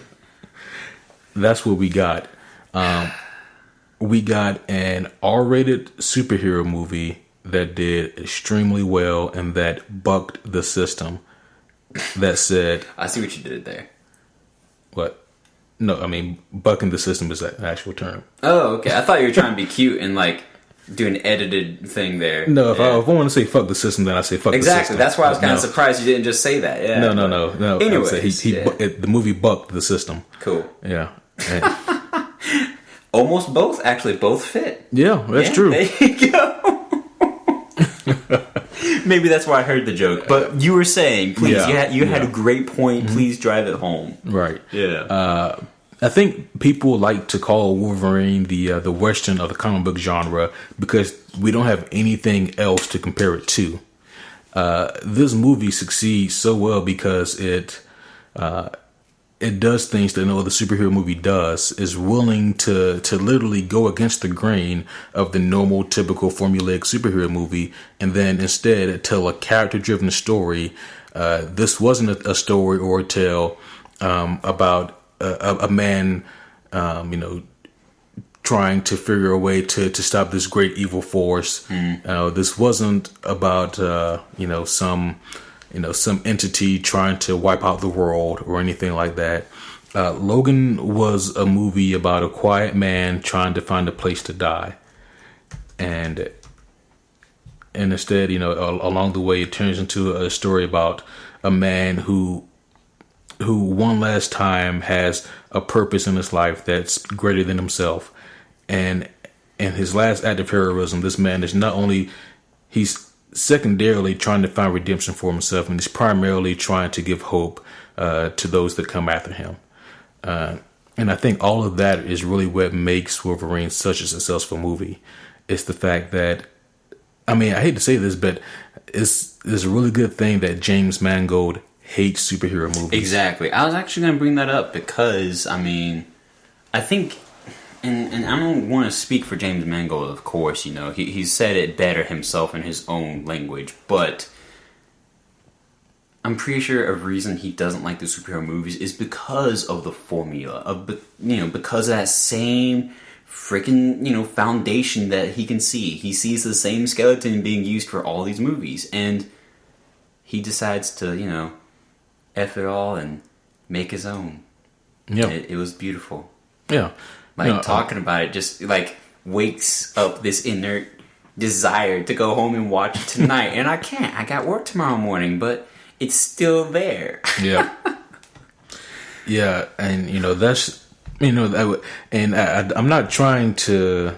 That's what we got. We got an R-rated superhero movie that did extremely well and that bucked the system. That said... I see what you did there. What? No, I mean, bucking the system is an actual term. Oh, okay. I thought you were trying to be cute and, like, do an edited thing there. No, if I want to say fuck the system, then I say fuck the system. Exactly. That's why I was kind of surprised you didn't just say that. Yeah. No. Anyways. The movie bucked the system. Cool. Yeah. Almost both, actually. Both fit. Yeah, that's true. There you go. Maybe that's why I heard the joke. But you were saying, please, you had a great point. Please drive it home. Right. Yeah. I think people like to call Wolverine the Western of the comic book genre because we don't have anything else to compare it to. This movie succeeds so well because it does things that no other superhero movie does, is willing to literally go against the grain of the normal, typical formulaic superhero movie, and then instead tell a character-driven story. This wasn't a story or a tale about a man, trying to figure a way to stop this great evil force. This wasn't about, some entity trying to wipe out the world or anything like that. Logan was a movie about a quiet man trying to find a place to die. and instead, along the way, it turns into a story about a man who one last time has a purpose in his life that's greater than himself, and in his last act of heroism, this man is he's secondarily trying to find redemption for himself, and he's primarily trying to give hope to those that come after him. And I think all of that is really what makes Wolverine such a successful movie. It's the fact that, I hate to say this, but it's a really good thing that James Mangold hates superhero movies. Exactly. I was actually going to bring that up because, I think, and I don't want to speak for James Mangold, of course, he said it better himself in his own language, but I'm pretty sure a reason he doesn't like the superhero movies is because of the formula, because of that same freaking, foundation that he can see. He sees the same skeleton being used for all these movies, and he decides to, F it all and make his own. Yeah. It was beautiful. Yeah. Talking about it just, wakes up this inner desire to go home and watch it tonight. And I can't. I got work tomorrow morning, but it's still there. Yeah. Yeah, and, that's, and I'm not trying to,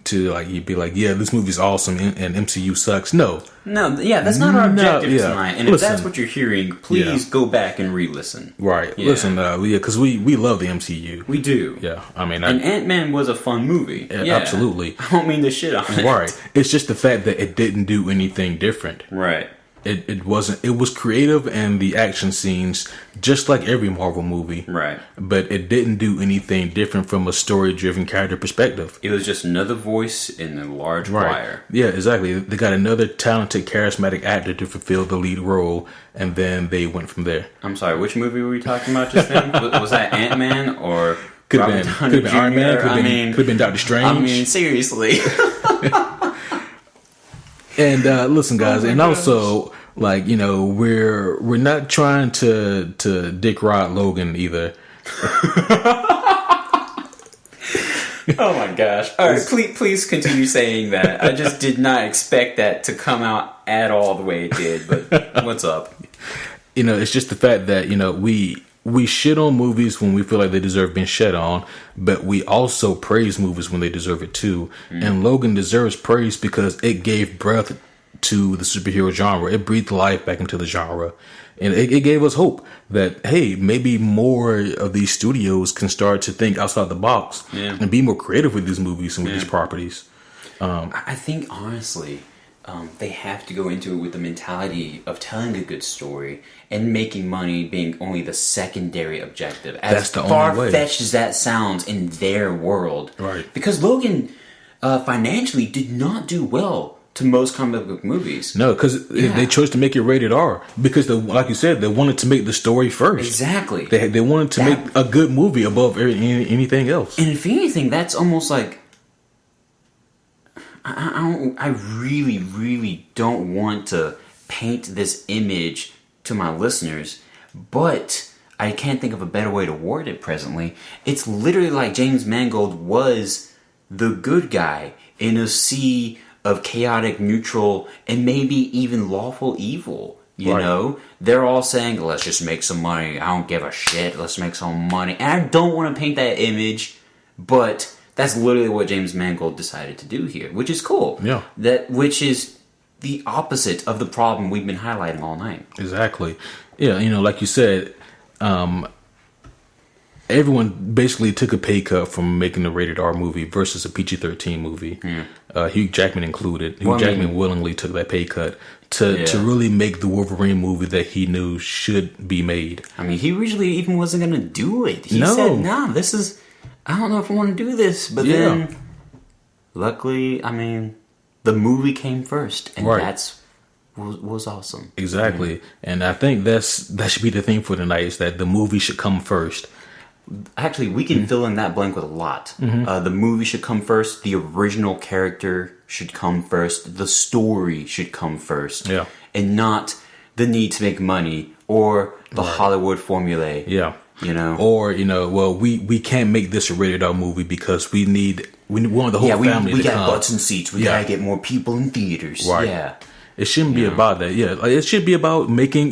to you'd be like, yeah, this movie's awesome and MCU sucks. No, yeah, that's not our objective tonight. And if that's what you're hearing, please go back and re-listen. Right, listen, because we love the MCU. We do. Yeah, and Ant-Man was a fun movie. Yeah, absolutely. I don't mean to shit on it. Right, it's just the fact that it didn't do anything different. Right. It wasn't. It was creative, and the action scenes, just like every Marvel movie. Right. But it didn't do anything different from a story-driven character perspective. It was just another voice in a large choir. Yeah, exactly. They got another talented, charismatic actor to fulfill the lead role, and then they went from there. I'm sorry, which movie were we talking about just then? Was that Ant-Man or could have been Iron Man? Could have been Doctor Strange. Seriously. And listen, guys, and also, we're not trying to dick rod Logan either. Oh my gosh! All right, please continue saying that. I just did not expect that to come out at all the way it did. But what's up? It's just the fact that we shit on movies when we feel like they deserve being shit on, but we also praise movies when they deserve it too. And Logan deserves praise because it gave breath to the superhero genre. It breathed life back into the genre. And it gave us hope that, hey, maybe more of these studios can start to think outside the box and be more creative with these movies and with these properties. I think, honestly, they have to go into it with the mentality of telling a good story and making money being only the secondary objective. As far-fetched as that sounds in their world. Right. Because Logan financially did not do well to most comic book movies. No, because they chose to make it rated R. Because, like you said, they wanted to make the story first. Exactly. They wanted to make a good movie above anything else. And if anything, that's almost like... I really, really don't want to paint this image to my listeners, but I can't think of a better way to word it presently. It's literally like James Mangold was the good guy in a sea of chaotic, neutral, and maybe even lawful evil. You know? They're all saying, let's just make some money. I don't give a shit. Let's make some money. And I don't want to paint that image, but that's literally what James Mangold decided to do here, which is cool. Yeah. Which is the opposite of the problem we've been highlighting all night. Exactly. Yeah, like you said, everyone basically took a pay cut from making a rated R movie versus a PG-13 movie. Hugh Jackman included. Hugh Jackman willingly took that pay cut to really make the Wolverine movie that he knew should be made. I mean, he originally even wasn't going to do it. He said, nah, this is... I don't know if I want to do this. But then, luckily, I mean, the movie came first. And that's was awesome. Exactly. And I think that should be the theme for tonight, is that the movie should come first. Actually, we can fill in that blank with a lot. The movie should come first. The original character should come first. The story should come first. Yeah. And not the need to make money or the Hollywood formulae. Yeah. You know? Or, well, we can't make this a rated R movie because we need we want the whole family we to got come. butts and seats. We gotta get more people in theaters. Right. Yeah. It shouldn't be about that. Yeah, like, it should be about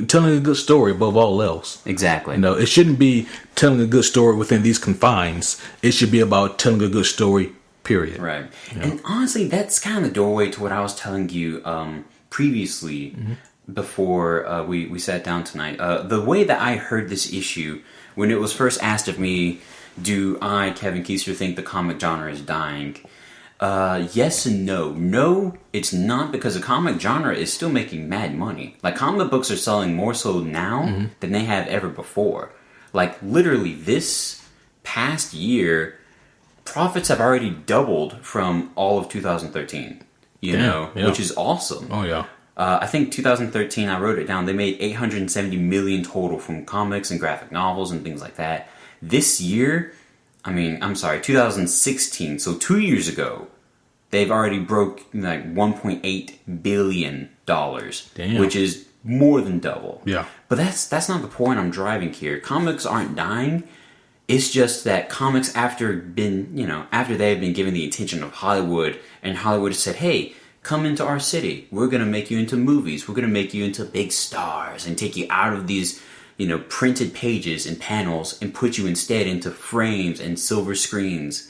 telling a good story above all else. Exactly. It shouldn't be telling a good story within these confines. It should be about telling a good story, period. Right. And honestly, that's kind of the doorway to what I was telling you previously before we sat down tonight. The way that I heard this issue, when it was first asked of me, do I, Kevin Keister, think the comic genre is dying? Yes and no. No, it's not, because the comic genre is still making mad money. Like, comic books are selling more so now than they have ever before. Like, literally, this past year, profits have already doubled from all of 2013. Which is awesome. Oh, yeah. I think 2013, I wrote it down, they made $870 million total from comics and graphic novels and things like that. This year, 2016, so 2 years ago, they've already broke like $1.8 billion, which is more than double. Yeah. But that's not the point I'm driving here. Comics aren't dying. It's just that comics, after they've been given the attention of Hollywood, and Hollywood has said, hey, come into our city. We're going to make you into movies. We're going to make you into big stars and take you out of these, printed pages and panels and put you instead into frames and silver screens.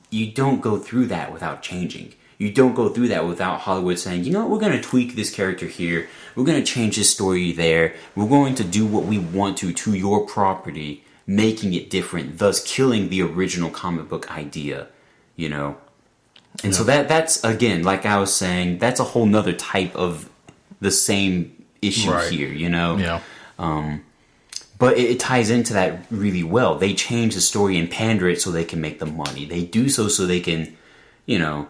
You don't go through that without changing. You don't go through that without Hollywood saying, you know what, we're going to tweak this character here. We're going to change this story there. We're going to do what we want to your property, making it different, thus killing the original comic book idea, And so that's, again, like I was saying, that's a whole nother type of the same issue here, Yeah. But it ties into that really well. They change the story and pander it so they can make the money. They do so they can, And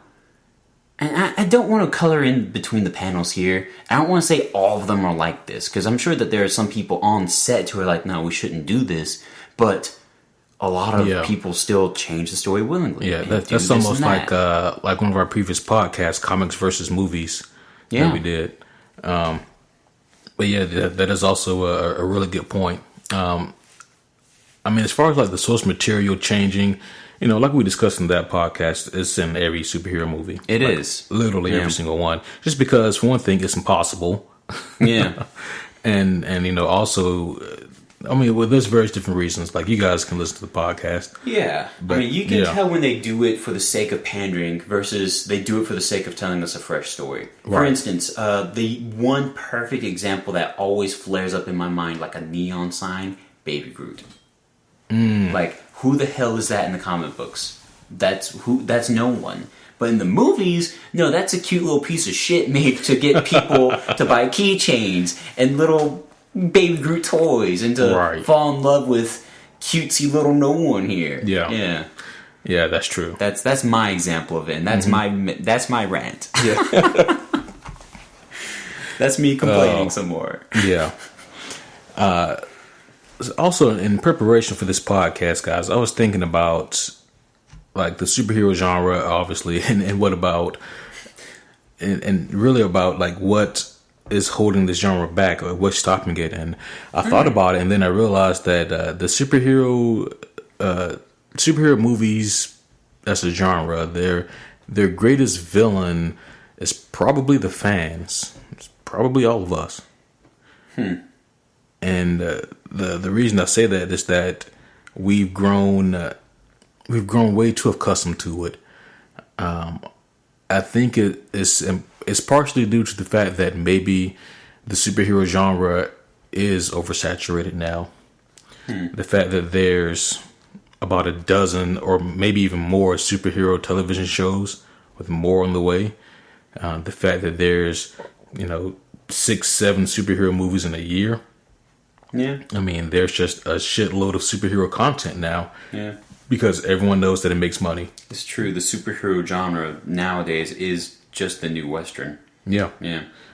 I don't want to color in between the panels here. I don't want to say all of them are like this, because I'm sure that there are some people on set who are like, no, we shouldn't do this. But a lot of people still change the story willingly. Yeah, that's almost like one of our previous podcasts, Comics versus Movies, that we did. But yeah, that is also a really good point. As far as like the source material changing, like we discussed in that podcast, it's in every superhero movie. It is. Literally every single one. Just because, for one thing, it's impossible. Yeah. and also, there's various different reasons. Like, you guys can listen to the podcast. Yeah. But, you can tell when they do it for the sake of pandering versus they do it for the sake of telling us a fresh story. Right. For instance, the one perfect example that always flares up in my mind like a neon sign, Baby Groot. Like, who the hell is that in the comic books? That's no one. But in the movies, no, that's a cute little piece of shit made to get people to buy keychains and little Baby Groot toys and to fall in love with cutesy little no one here. Yeah, that's true. That's my example of it, and that's my rant. Yeah, that's me complaining some more. Yeah. Also, in preparation for this podcast, guys, I was thinking about like the superhero genre, obviously, and what about and really about like what is holding this genre back or what's stopping it. And I thought about it, and then I realized that the superhero movies as a genre, their greatest villain is probably the fans. It's probably all of us. And the reason I say that is that we've grown way too accustomed to it. I think it's partially due to the fact that maybe the superhero genre is oversaturated now. The fact that there's about a dozen or maybe even more superhero television shows with more on the way. The fact that there's 6-7 superhero movies in a year. Yeah. There's just a shitload of superhero content now. Yeah. Because everyone knows that it makes money. It's true. The superhero genre nowadays is just the new Western. Yeah.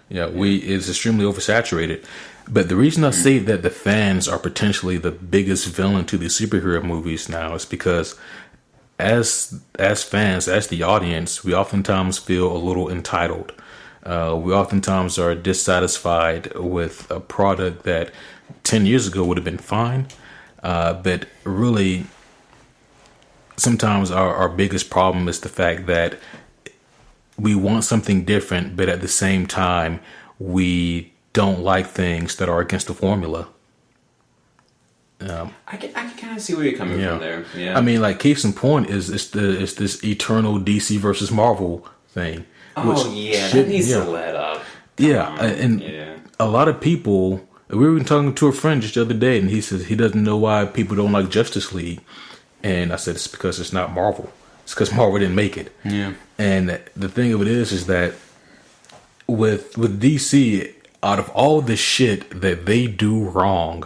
It's extremely oversaturated. But the reason I say that the fans are potentially the biggest villain to the superhero movies now is because as fans, as the audience, we oftentimes feel a little entitled. We oftentimes are dissatisfied with a product that 10 years ago would have been fine. But really, sometimes our biggest problem is the fact that we want something different, but at the same time, we don't like things that are against the formula. I can kind of see where you're coming from there. Yeah, I mean, like case in point is this eternal DC versus Marvel thing. That needs to let up. And a lot of people. We were talking to a friend just the other day, and he says he doesn't know why people don't like Justice League. And I said it's because it's not Marvel. It's because Marvel didn't make it. Yeah. And the thing of it is that with DC, out of all the shit that they do wrong,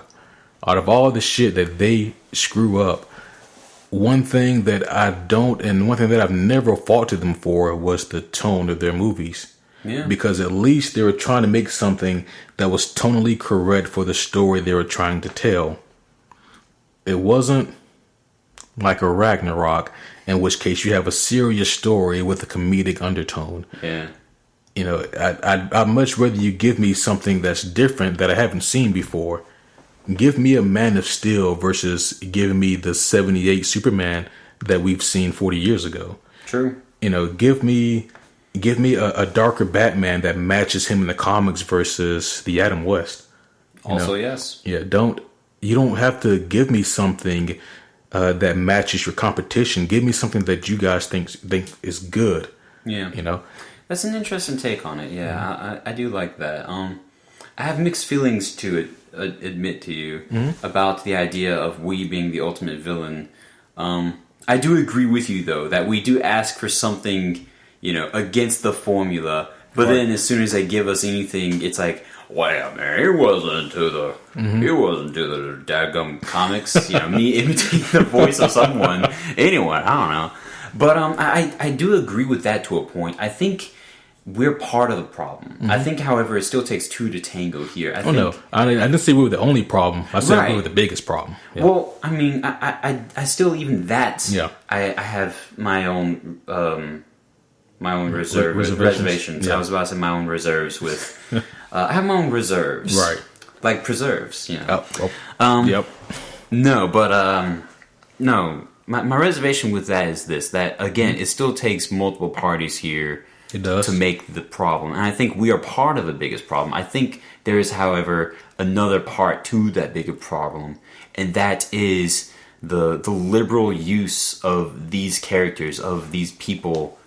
out of all the shit that they screw up, one thing that one thing that I've never faulted them for was the tone of their movies. Yeah. Because at least they were trying to make something that was tonally correct for the story they were trying to tell. It wasn't like a Ragnarok, in which case you have a serious story with a comedic undertone. Yeah. You know, I'd much rather you give me something that's different that I haven't seen before. Give me a Man of Steel versus giving me the 78 Superman that we've seen 40 years ago. True. You know, give me a darker Batman that matches him in the comics versus the Adam West. Also, yes. Yeah, you don't have to give me something that matches your competition. Give me something that you guys think is good. Yeah. You know? That's an interesting take on it. Yeah, I do like that. I have mixed feelings to admit to you about the idea of we being the ultimate villain. I do agree with you, though, that we do ask for something, you know, against the formula. But then as soon as they give us anything, it's like, well, man, it wasn't to the daggum comics. You know, me imitating the voice of someone, anyone, I don't know. But I do agree with that to a point. I think we're part of the problem. I think, however, it still takes two to tango here. No, I didn't say we were the only problem. I said we were the biggest problem. Yeah. Well, I mean, I still even that. Yeah. I have my own reservations. Yeah. I was about to say my own reserves with. I have my own reserves, right? Like preserves, you know. Yep. No, but no. My reservation with that is this: that again, it still takes multiple parties here. It does. To make the problem. And I think we are part of the biggest problem. I think there is, however, another part to that bigger problem, and that is the liberal use of these characters, of these people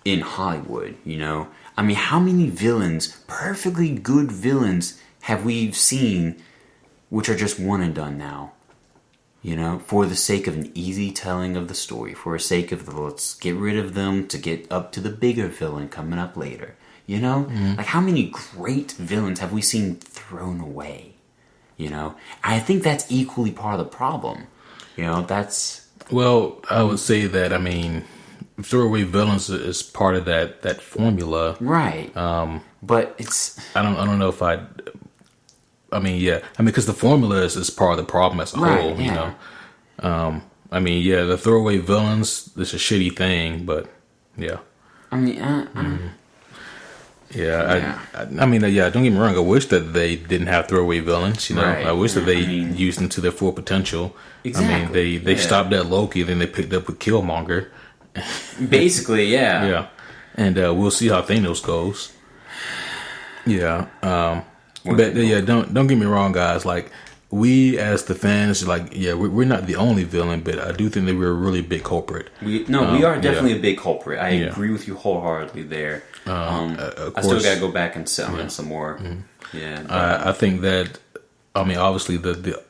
in Hollywood, you know? I mean, how many villains, perfectly good villains, have we seen which are just one and done now? You know, for the sake of an easy telling of the story, for the sake of let's get rid of them to get up to the bigger villain coming up later. You know? Like, how many great villains have we seen thrown away? You know? I think that's equally part of the problem. You know, that's... Well, I would say that, I mean, throwaway villains is part of that formula. Right. But it's... I don't know if I mean, yeah. I mean, because the formula is part of the problem as a whole, you know. I mean, yeah, the throwaway villains, it's a shitty thing, but yeah. I mean, I mean, don't get me wrong. I wish that they didn't have throwaway villains, you know. Right. I wish that they used them to their full potential. Exactly. I mean, they stopped at Loki, then they picked up with Killmonger. Basically, yeah. Yeah. And we'll see how Thanos goes. Yeah. But yeah, don't get me wrong, guys. Like, we as the fans, like, yeah, we're not the only villain, but I do think that we're a really big culprit. We are definitely a big culprit. I agree with you wholeheartedly there. I still got to go back and sit on some more. Yeah, I think that. I mean, obviously the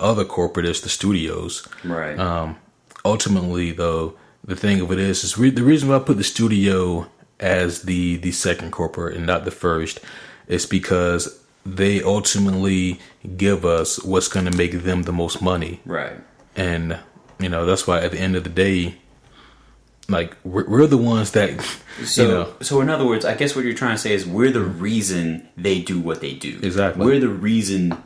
other corporate is the studios, right? Ultimately, though, the thing of it is the reason why I put the studio as the second corporate and not the first is because they ultimately give us what's going to make them the most money. Right. And, you know, that's why at the end of the day, like, we're the ones that, so, you know. So, in other words, I guess what you're trying to say is we're the reason they do what they do. Exactly. We're the reason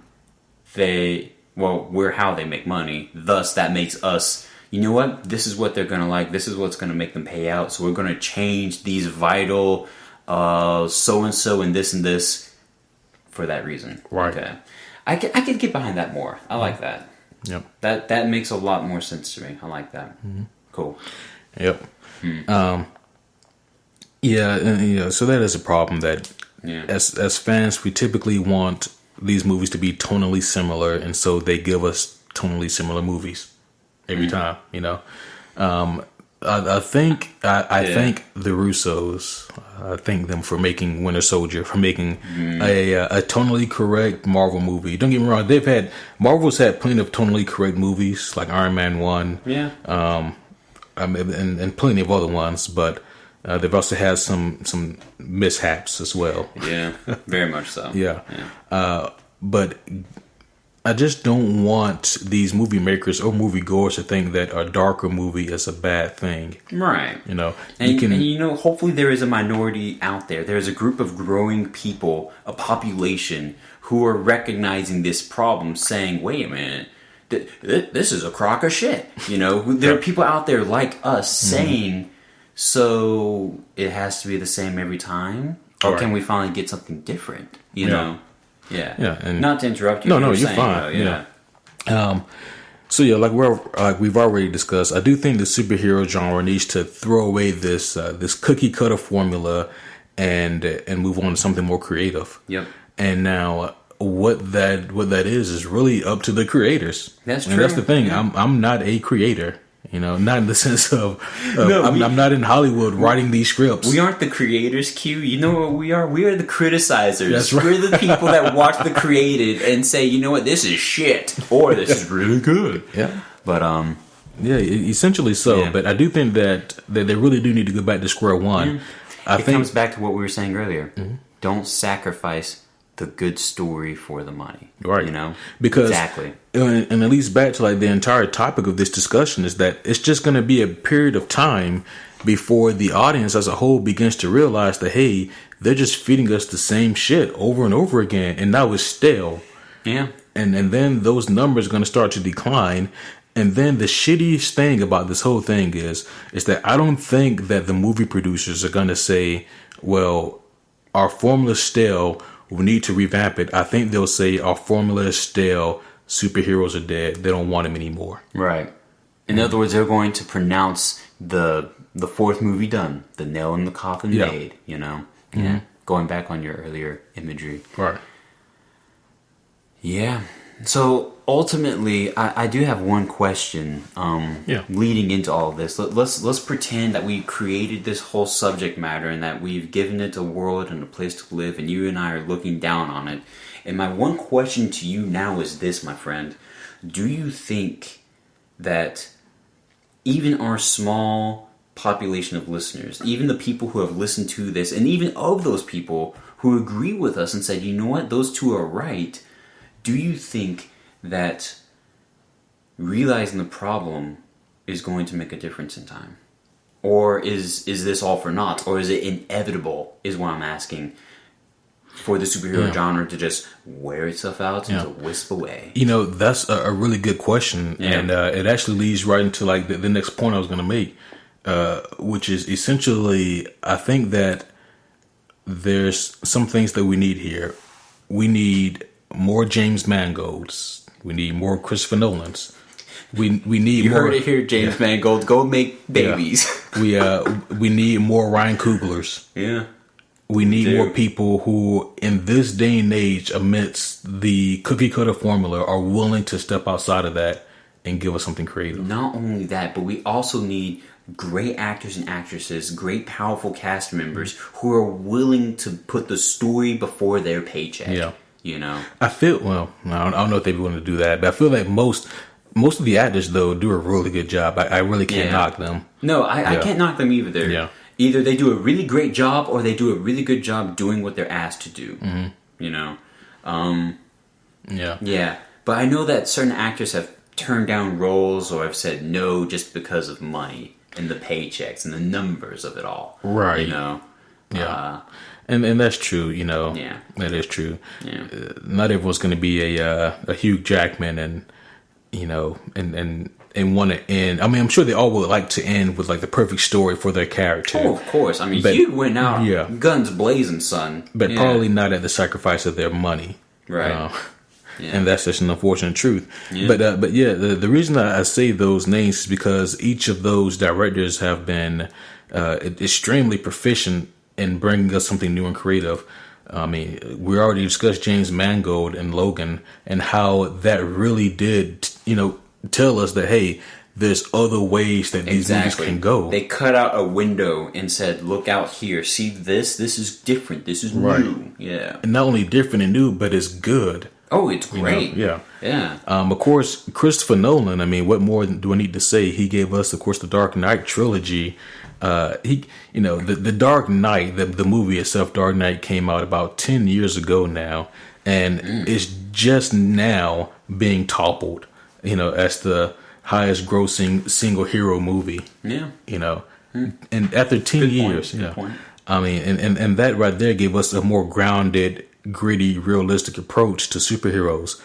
we're how they make money. Thus, that makes us, you know what? This is what they're going to like. This is what's going to make them pay out. So, we're going to change these vital so-and-so and this for that reason. Right. Okay. I can get behind that more. I like that. Yep. That makes a lot more sense to me. I like that. Mm-hmm. Cool. Yep. Yeah, and, so that is a problem that as fans, we typically want these movies to be tonally similar, and so they give us tonally similar movies every time, I think the Russos, I thank them for making Winter Soldier, for making a tonally correct Marvel movie. Don't get me wrong, Marvel's had plenty of tonally correct movies like Iron Man 1, and plenty of other ones, but they've also had some mishaps as well. Yeah, very much so. Yeah. But I just don't want these movie makers or movie goers to think that a darker movie is a bad thing. Right. And hopefully there is a minority out there. There's a group of growing people, a population, who are recognizing this problem, saying, wait a minute, this is a crock of shit. There are people out there like us saying, so it has to be the same every time? Or can we finally get something different? You know? Yeah. And not to interrupt you. No, you're fine. So like we've already discussed, I do think the superhero genre needs to throw away this cookie cutter formula and move on to something more creative. Yep. And now what that is really up to the creators. That's true. And that's the thing. Yeah. I'm not a creator. Not in the sense of I'm not in Hollywood writing these scripts. We aren't the creators, Q. You know what we are? We are the criticizers. That's right. We're the people that watch the created and say, you know what, this is shit, or this is really good. Yeah. But essentially so. Yeah. But I do think that they really do need to go back to square one. It comes back to what we were saying earlier. Mm-hmm. Don't sacrifice the good story for the money, right? Because exactly, and at least back to like the entire topic of this discussion is that it's just going to be a period of time before the audience as a whole begins to realize that hey, they're just feeding us the same shit over and over again, and now it's stale. Yeah, and then those numbers are going to start to decline. And then the shittiest thing about this whole thing is that I don't think that the movie producers are going to say, well, our formula's stale, we need to revamp it. I think they'll say our formula is stale, superheroes are dead, they don't want them anymore. Right. In other words, they're going to pronounce the fourth movie done, the nail in the coffin made, Mm-hmm. Yeah. Going back on your earlier imagery. Right. Yeah. So ultimately, I do have one question. Leading into all of this, let's pretend that we created this whole subject matter and that we've given it a world and a place to live, and you and I are looking down on it. And my one question to you now is this, my friend: do you think that even our small population of listeners, even the people who have listened to this, and even of those people who agree with us and said, you know what, those two are right? Do you think that realizing the problem is going to make a difference in time? Or is this all for naught? Or is it inevitable, is what I'm asking, for the superhero genre to just wear itself out and to wisp away? That's a really good question. Yeah. And it actually leads right into like the next point I was going to make, which is essentially, I think that there's some things that we need here. We need more James Mangolds. We need more Christopher Nolans. We need you more. You heard it here, James Mangold. Go make babies. Yeah. We need more Ryan Cooglers. Yeah. We need more people who, in this day and age, amidst the cookie cutter formula, are willing to step outside of that and give us something creative. Not only that, but we also need great actors and actresses, great powerful cast members who are willing to put the story before their paycheck. Yeah. I feel, I don't know if they'd be willing to do that, but I feel like most of the actors, though, do a really good job. I really can't knock them. No, I can't knock them either. Yeah. Either they do a really great job or they do a really good job doing what they're asked to do. Mm-hmm. Yeah. But I know that certain actors have turned down roles or have said no just because of money and the paychecks and the numbers of it all. Right. Yeah. And that's true, Yeah, that is true. Yeah, not everyone's going to be a Hugh Jackman, and and want to end. I mean, I'm sure they all would like to end with like the perfect story for their character. Oh, of course. I mean, Hugh went out, guns blazing, son. But probably not at the sacrifice of their money, right? and that's just an unfortunate truth. Yeah. But yeah, the reason I say those names is because each of those directors have been extremely proficient in bringing us something new and creative. I mean, we already discussed James Mangold and Logan, and how that really did, tell us that, hey, there's other ways that these movies can go. They cut out a window and said, look out here. See this? This is different. This is new. Yeah. And not only different and new, but it's good. Oh, it's great. Yeah. Yeah. Of course, Christopher Nolan, I mean, what more do I need to say? He gave us, of course, the Dark Knight trilogy. The Dark Knight, the movie itself, Dark Knight, came out about 10 years ago now. And it's just now being toppled, as the highest grossing single hero movie. Yeah. And after 10 years, Good point. I mean, and that right there gave us a more grounded, gritty, realistic approach to superheroes.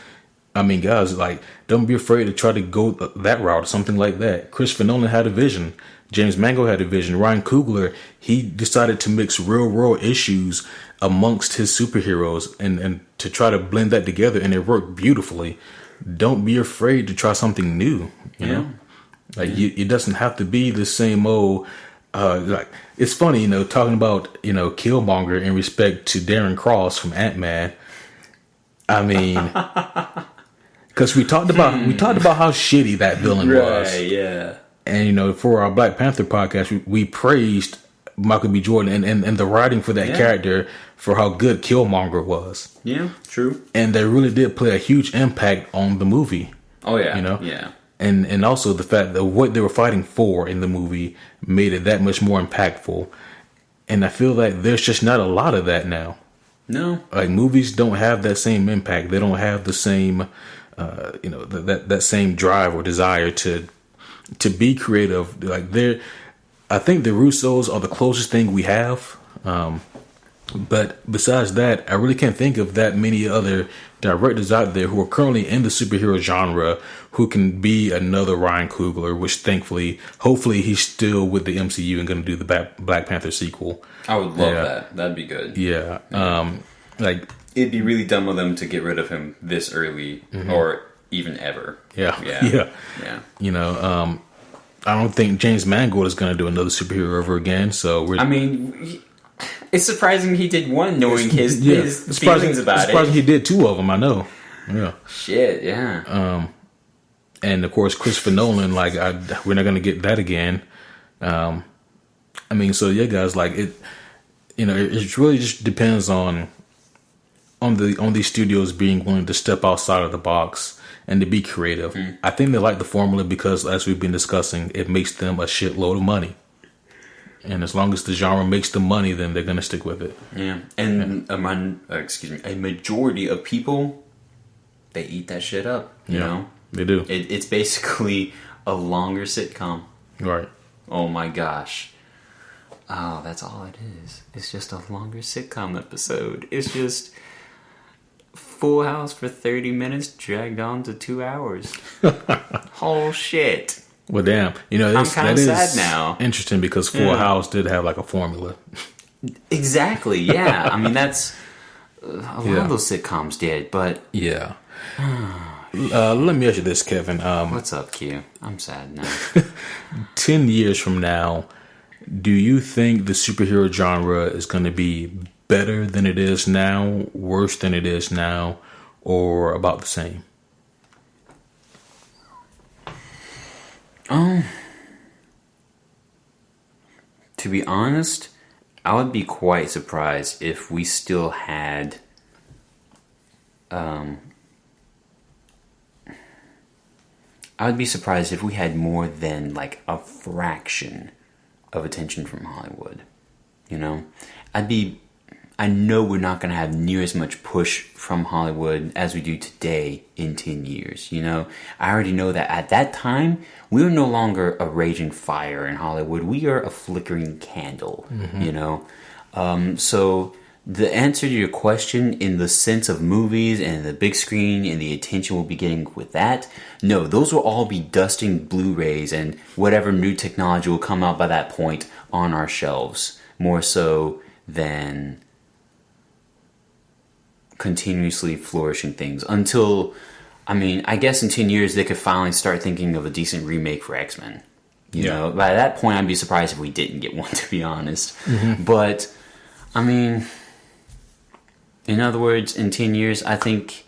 I mean, guys, like, don't be afraid to try to go that route, something like that. Christopher Nolan had a vision. James Mangold had a vision. Ryan Coogler, he decided to mix real world issues amongst his superheroes and to try to blend that together, and it worked beautifully. Don't be afraid to try something new. You know, like it doesn't have to be the same old. Like, it's funny, talking about Killmonger in respect to Darren Cross from Ant-Man. I mean, because we talked about how shitty that villain was. Right. Yeah. And for our Black Panther podcast, we praised Michael B. Jordan and the writing for that character for how good Killmonger was. Yeah, true. And they really did play a huge impact on the movie. Oh yeah, yeah. And also the fact that what they were fighting for in the movie made it that much more impactful. And I feel like there's just not a lot of that now. No, like movies don't have that same impact. They don't have the same, that same drive or desire to be creative. Like I think the Russos are the closest thing we have. But besides that, I really can't think of that many other directors out there who are currently in the superhero genre who can be another Ryan Coogler, which hopefully he's still with the MCU and going to do the Black Panther sequel. I would love that. That'd be good. Yeah. It'd be really dumb of them to get rid of him this early or even ever. Yeah. I don't think James Mangold is going to do another superhero ever again. So it's surprising he did one, knowing his feelings about it. It's surprising he did two of them. I know. Yeah. Shit. Yeah. And of course, Christopher Nolan. Like, we're not going to get that again. So yeah, guys. Like it. It really just depends on these studios being willing to step outside of the box and to be creative. I think they like the formula because, as we've been discussing, it makes them a shitload of money. And as long as the genre makes the money, then they're going to stick with it. Yeah. And a majority of people, they eat that shit up. You know? They do. It's basically a longer sitcom. Right. Oh my gosh. Oh, that's all it is. It's just a longer sitcom episode. It's just Full House for 30 minutes dragged on to 2 hours. Whole shit. Well, damn. I'm kind of sad now. Interesting because Full House did have like a formula. Exactly. Yeah. That's a lot of those sitcoms did, but yeah. Let me ask you this, Kevin. What's up, Q? I'm sad now. 10 years from now, do you think the superhero genre is going to be better than it is now, worse than it is now, or about the same? To be honest, I would be quite surprised if we still had I would be surprised if we had more than like a fraction of attention from Hollywood. I know we're not going to have near as much push from Hollywood as we do today in 10 years. I already know that at that time, we are no longer a raging fire in Hollywood. We are a flickering candle, So the answer to your question in the sense of movies and the big screen and the attention we'll be getting with that, no, those will all be dusting Blu-rays and whatever new technology will come out by that point on our shelves, more so than continuously flourishing things until, I mean, I guess in 10 years they could finally start thinking of a decent remake for X-Men. You know, by that point I'd be surprised if we didn't get one, to be honest. But, I mean, in other words, in 10 years, I think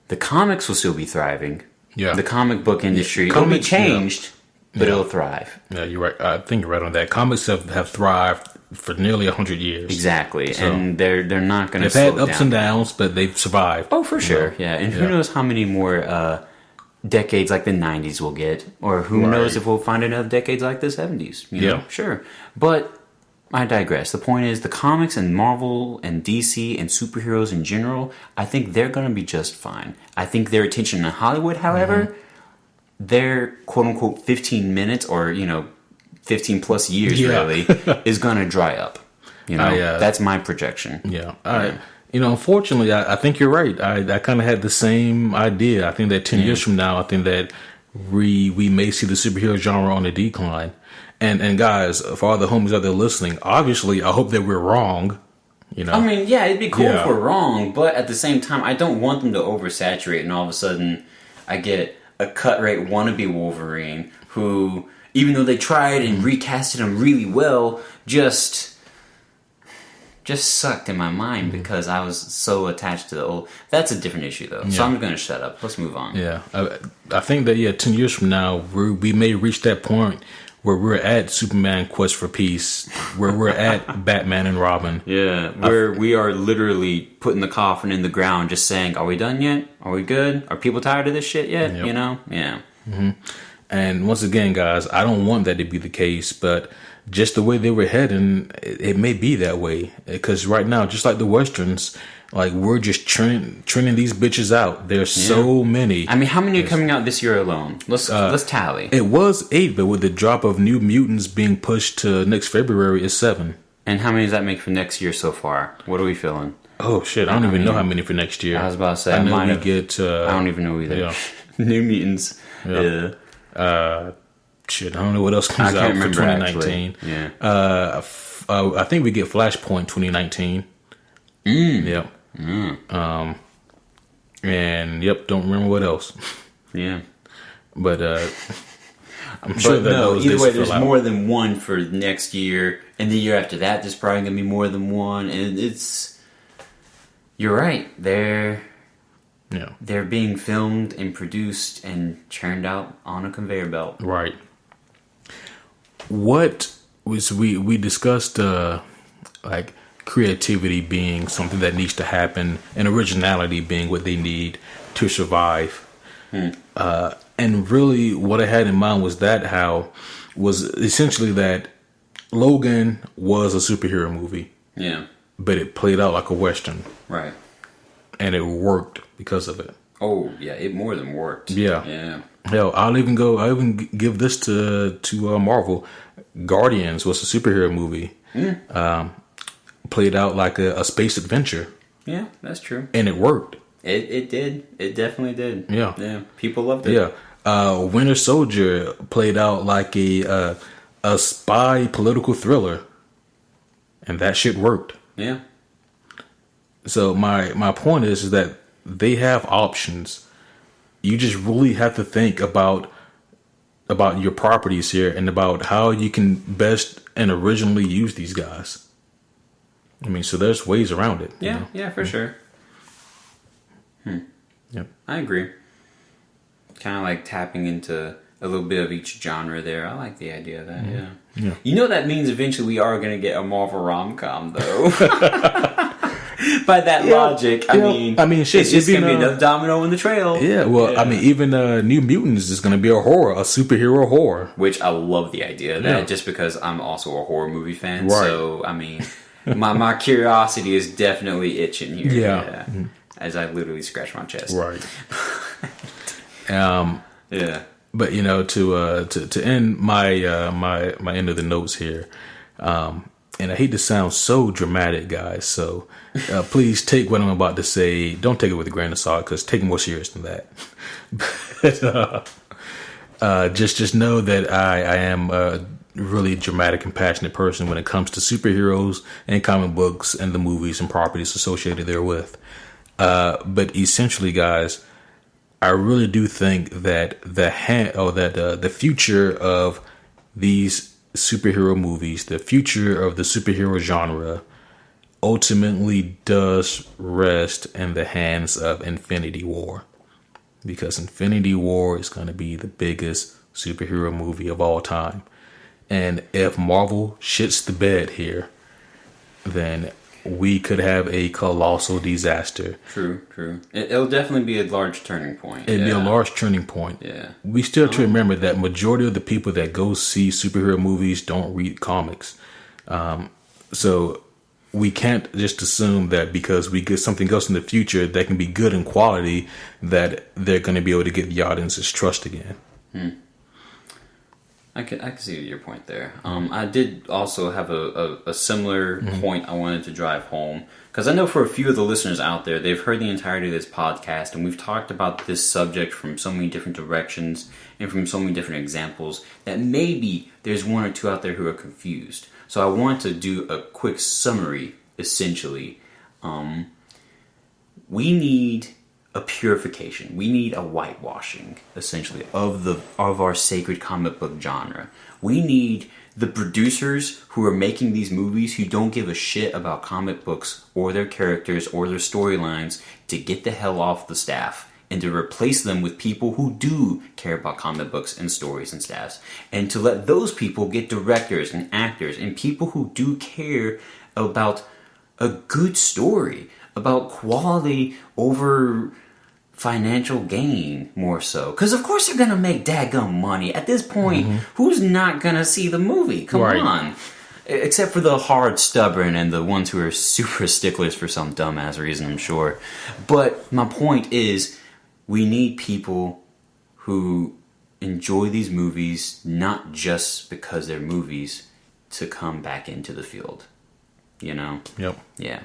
the comics will still be thriving. Yeah. The comic book industry, it'll be changed, but it'll thrive. Yeah, you're right. I think you're right on that. Comics have thrived for nearly 100 years. Exactly. So, and they're not going to slow down. They've had ups and downs, but they've survived. Oh, for sure. Yeah. And who knows how many more decades like the 90s we'll get, or who knows if we'll find another decades like the 70s. You know? Sure. But I digress. The point is, the comics and Marvel and DC and superheroes in general, I think they're going to be just fine. I think their attention in Hollywood, however, their quote-unquote 15 minutes or, 15 plus years really, is going to dry up. That's my projection. Yeah. Unfortunately, I think you're right. I kind of had the same idea. I think that 10 years from now, I think that we may see the superhero genre on a decline. And guys, for all the homies out there listening, obviously, I hope that we're wrong. I mean, yeah, it'd be cool if we're wrong, but at the same time, I don't want them to oversaturate, and all of a sudden, I get a cut rate wannabe Wolverine who, even though they tried and recasted him really well, just sucked in my mind because I was so attached to the old. That's a different issue, though. So I'm going to shut up. Let's move on. Yeah, I think that 10 years from now, we may reach that point where we're at Superman Quest for Peace, where we're at Batman and Robin. Yeah, where we are literally putting the coffin in the ground, just saying, "Are we done yet? Are we good? Are people tired of this shit yet?" Yep. Yeah. Mm-hmm. And once again, guys, I don't want that to be the case, but just the way they were heading, it may be that way. Because right now, just like the Westerns, like we're just trending these bitches out. There's so many. I mean, how many are coming out this year alone? Let's tally. It was 8, but with the drop of New Mutants being pushed to next February, it's 7. And how many does that make for next year so far? What are we feeling? Oh shit! I don't even know how many for next year. I was about to say. I don't even know either. Yeah. New Mutants. Yeah. Shit, I don't know what else comes out for 2019. Actually. Yeah. I think we get Flashpoint 2019. Yep. And don't remember what else. Yeah. But I'm sure that either way, there's more than one for next year, and the year after that, there's probably gonna be more than one. And you're right. They're being filmed and produced and churned out on a conveyor belt. Right. What was we discussed like creativity being something that needs to happen and originality being what they need to survive. And really what I had in mind was essentially that Logan was a superhero movie. Yeah. But it played out like a Western. Right. And it worked because of it. Oh, yeah, it more than worked. Yeah. Yeah. Hell, I'll even give this to Marvel. Guardians was a superhero movie. Played out like a space adventure. Yeah, that's true. And it worked. It did. It definitely did. Yeah. Yeah. People loved it. Yeah. Winter Soldier played out like a spy political thriller. And that shit worked. Yeah. So my point is that they have options. You just really have to think about your properties here and about how you can best and originally use these guys. I mean, so there's ways around it. Yeah, yeah, for sure. Yep. I agree. Kind of like tapping into a little bit of each genre there. I like the idea of that, yeah. You know that means eventually we are going to get a Marvel rom-com, though. By that logic, I mean, shit, it's just going to be another domino in the trail. Yeah, well, I mean, even New Mutants is going to be a superhero horror. Which I love the idea of that, just because I'm also a horror movie fan. Right. So, I mean, my curiosity is definitely itching here. Yeah. As I literally scratch my chest. Right. Yeah. But to end my end of the notes here, and I hate to sound so dramatic, guys. So please take what I'm about to say. Don't take it with a grain of salt, because take it more serious than that. But just know that I am a really dramatic and passionate person when it comes to superheroes and comic books and the movies and properties associated therewith. But essentially, guys, I really do think that the future of these superhero movies, the future of the superhero genre, ultimately does rest in the hands of Infinity War. Because Infinity War is going to be the biggest superhero movie of all time. And if Marvel shits the bed here, then we could have a colossal disaster. True. It'll definitely be a large turning point. It'd be a large turning point. Yeah. We still have to remember that majority of the people that go see superhero movies don't read comics. So we can't just assume that because we get something else in the future that can be good in quality, that they're going to be able to get the audience's trust again. I can see your point there. I did also have a similar point I wanted to drive home. Because I know for a few of the listeners out there, they've heard the entirety of this podcast, and we've talked about this subject from so many different directions and from so many different examples that maybe there's one or two out there who are confused. So I want to do a quick summary, essentially. We need a purification. We need a whitewashing, essentially, of our sacred comic book genre. We need the producers who are making these movies who don't give a shit about comic books or their characters or their storylines to get the hell off the staff and to replace them with people who do care about comic books and stories and staffs, and to let those people get directors and actors and people who do care about a good story, about quality over financial gain, more so. Because of course they're going to make daggum money. At this point, who's not going to see the movie? Come on. Except for the hard stubborn and the ones who are super sticklers for some dumbass reason, I'm sure. But my point is, we need people who enjoy these movies not just because they're movies to come back into the field. You know? Yep. Yeah.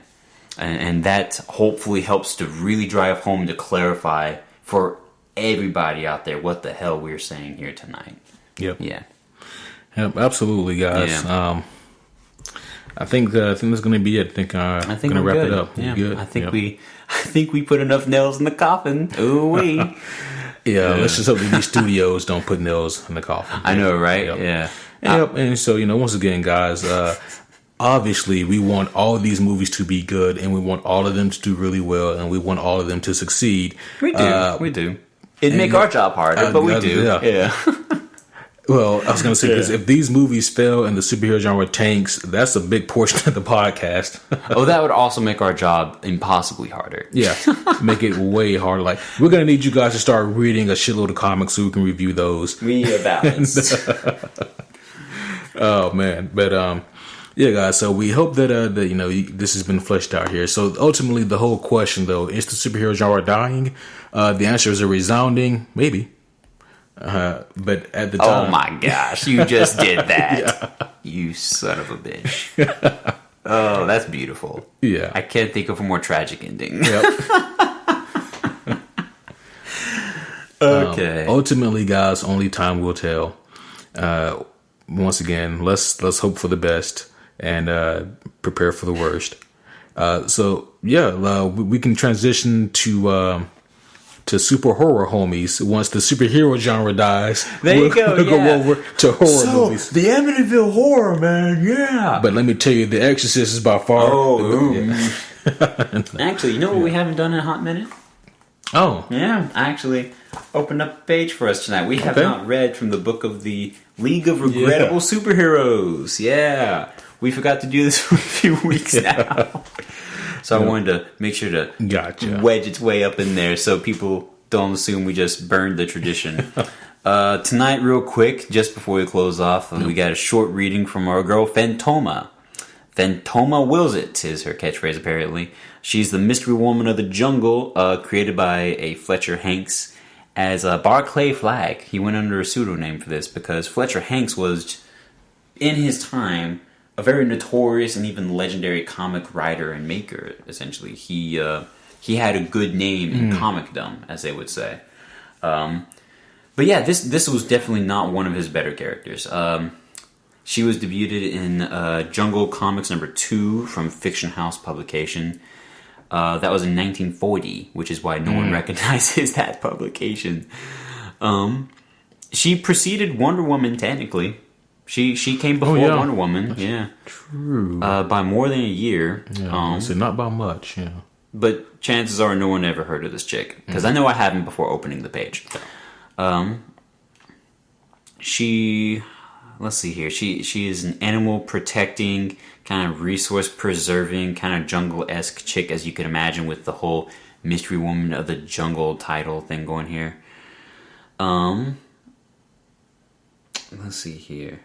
And that hopefully helps to really drive home to clarify for everybody out there what the hell we're saying here tonight. Yep. Yeah. Yep. Absolutely, guys. Yeah. I think that's going to be it. I think we're going to wrap it up. Yeah. Good. I think we put enough nails in the coffin. Ooh wee. Yeah. Let's just hope that these studios don't put nails in the coffin. I know, right? Yep. Yeah. Yep. And so, once again, guys, obviously, we want all of these movies to be good, and we want all of them to do really well, and we want all of them to succeed. We do. It'd make our job harder, but we do. Yeah. Well, I was going to say, because if these movies fail and the superhero genre tanks, that's a big portion of the podcast. Oh, that would also make our job impossibly harder. Yeah, make it way harder. Like, we're going to need you guys to start reading a shitload of comics so we can review those. We need a balance. Oh, man. But, yeah, guys, so we hope that, this has been fleshed out here. So ultimately, the whole question, though, is the superhero genre dying? The answer is a resounding maybe. But at the time... Oh, my gosh, you just did that. Yeah. You son of a bitch. Oh, that's beautiful. Yeah. I can't think of a more tragic ending. Yep. Okay. Ultimately, guys, only time will tell. Once again, let's hope for the best and prepare for the worst. We can transition to super horror homies once the superhero genre dies. There you go. We'll go over to horror movies. The Amityville Horror, man. Yeah. But let me tell you, The Exorcist is by far. Actually, you know what we haven't done in a hot minute? Oh. Yeah, I actually opened up a page for us tonight. We have not read from the book of the League of Regrettable Superheroes. Yeah. We forgot to do this for a few weeks now. So I wanted to make sure to wedge its way up in there so people don't assume we just burned the tradition. Tonight, real quick, just before we close off, we got a short reading from our girl Phantoma. Phantoma wills it is her catchphrase, apparently. She's the mystery woman of the jungle, created by a Fletcher Hanks as Barclay Flagg. He went under a pseudonym for this because Fletcher Hanks was, in his time, a very notorious and even legendary comic writer and maker, essentially. He had a good name in comicdom, as they would say. But yeah, this was definitely not one of his better characters. She was debuted in Jungle Comics #2 from Fiction House Publication. That was in 1940, which is why no one recognizes that publication. She preceded Wonder Woman, technically. She came before Wonder Woman, True. by more than a year. Yeah, so not by much, yeah. But chances are no one ever heard of this chick. Because I know I haven't before opening the page. Let's see here. She is an animal protecting, kind of resource preserving, kind of jungle-esque chick, as you could imagine, with the whole Mystery Woman of the Jungle title thing going here. Let's see here.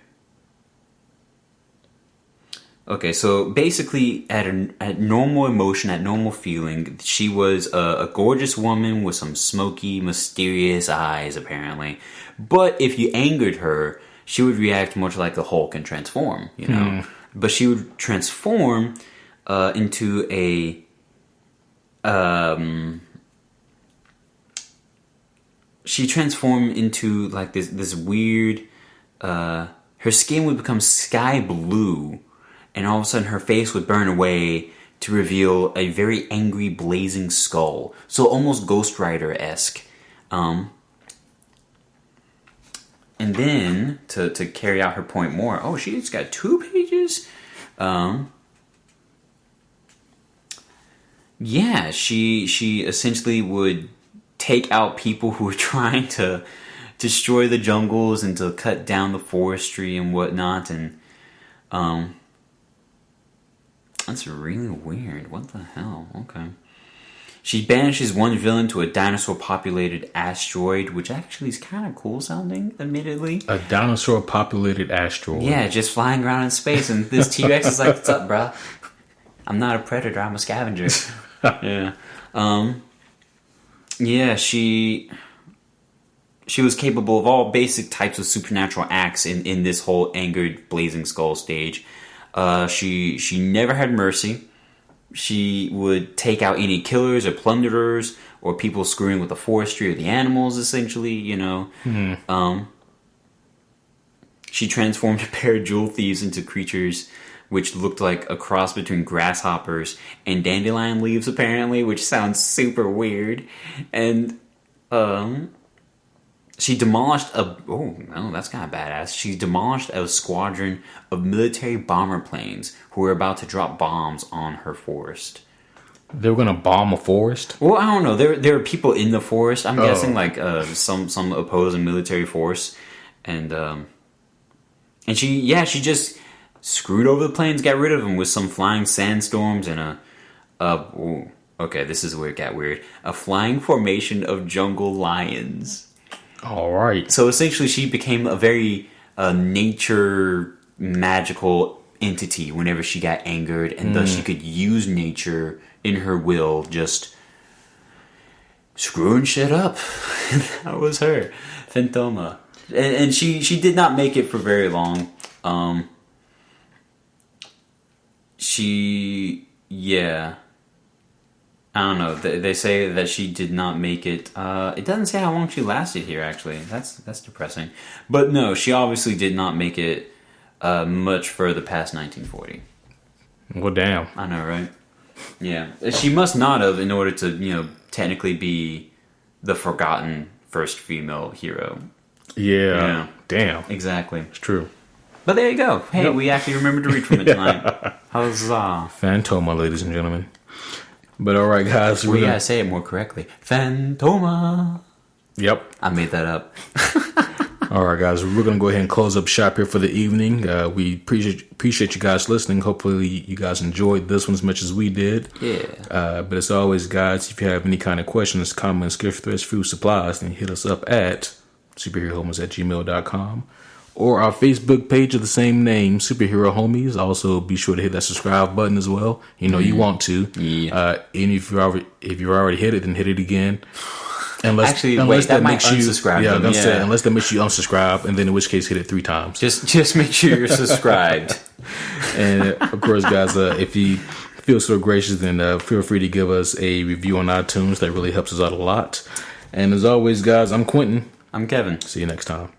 Okay, so basically, at normal emotion, at normal feeling, she was a gorgeous woman with some smoky, mysterious eyes, apparently. But if you angered her, she would react much like the Hulk and transform, you know. But she would transform into a... she transformed into like this weird... her skin would become sky blue, and all of a sudden her face would burn away to reveal a very angry, blazing skull. So almost Ghost Rider-esque. And then, to carry out her point more, she's got 2 pages? She essentially would take out people who were trying to destroy the jungles and to cut down the forestry and whatnot, and that's really weird. What the hell? Okay. She banishes one villain to a dinosaur-populated asteroid, which actually is kind of cool sounding, admittedly. A dinosaur-populated asteroid. Yeah, just flying around in space, and this T-Rex is like, "What's up, bro? I'm not a predator, I'm a scavenger." Yeah. She was capable of all basic types of supernatural acts in this whole angered blazing skull stage. She never had mercy. She would take out any killers or plunderers or people screwing with the forestry or the animals, essentially, you know. She transformed a pair of jewel thieves into creatures which looked like a cross between grasshoppers and dandelion leaves, apparently, which sounds super weird. And she demolished that's kind of badass. She demolished a squadron of military bomber planes who were about to drop bombs on her forest. They were going to bomb a forest? Well, I don't know. There are people in the forest. I'm guessing like some opposing military force, and she just screwed over the planes, got rid of them with some flying sandstorms and okay, this is where it got weird. A flying formation of jungle lions. All right. So essentially, she became a very nature magical entity whenever she got angered, and thus she could use nature in her will, just screwing shit up. That was her, Phantoma, and she did not make it for very long. I don't know. They say that she did not make it. It doesn't say how long she lasted here, actually. That's depressing. But no, she obviously did not make it much further past 1940. Well, damn. I know, right? Yeah. She must not have, in order to, technically be the forgotten first female hero. Yeah. Damn. Exactly. It's true. But there you go. Hey, we actually remembered to read from it tonight. Huzzah. Phantoma, ladies and gentlemen. But all right, guys. We gotta say it more correctly. Phantoma. Yep. I made that up. All right, guys. We're going to go ahead and close up shop here for the evening. We appreciate you guys listening. Hopefully, you guys enjoyed this one as much as we did. Yeah. But as always, guys, if you have any kind of questions, comments, gift threats, food supplies, then hit us up at superherohomies@gmail.com. Or our Facebook page of the same name, Superhero Homies. Also, be sure to hit that subscribe button as well. You want to. Yeah. And if you already hit it, then hit it again. Unless that might unsubscribe. Yeah, unless that makes you unsubscribe, and then in which case hit it 3 times. Just make sure you're subscribed. And of course, guys, if you feel so gracious, then feel free to give us a review on iTunes. That really helps us out a lot. And as always, guys, I'm Quentin. I'm Kevin. See you next time.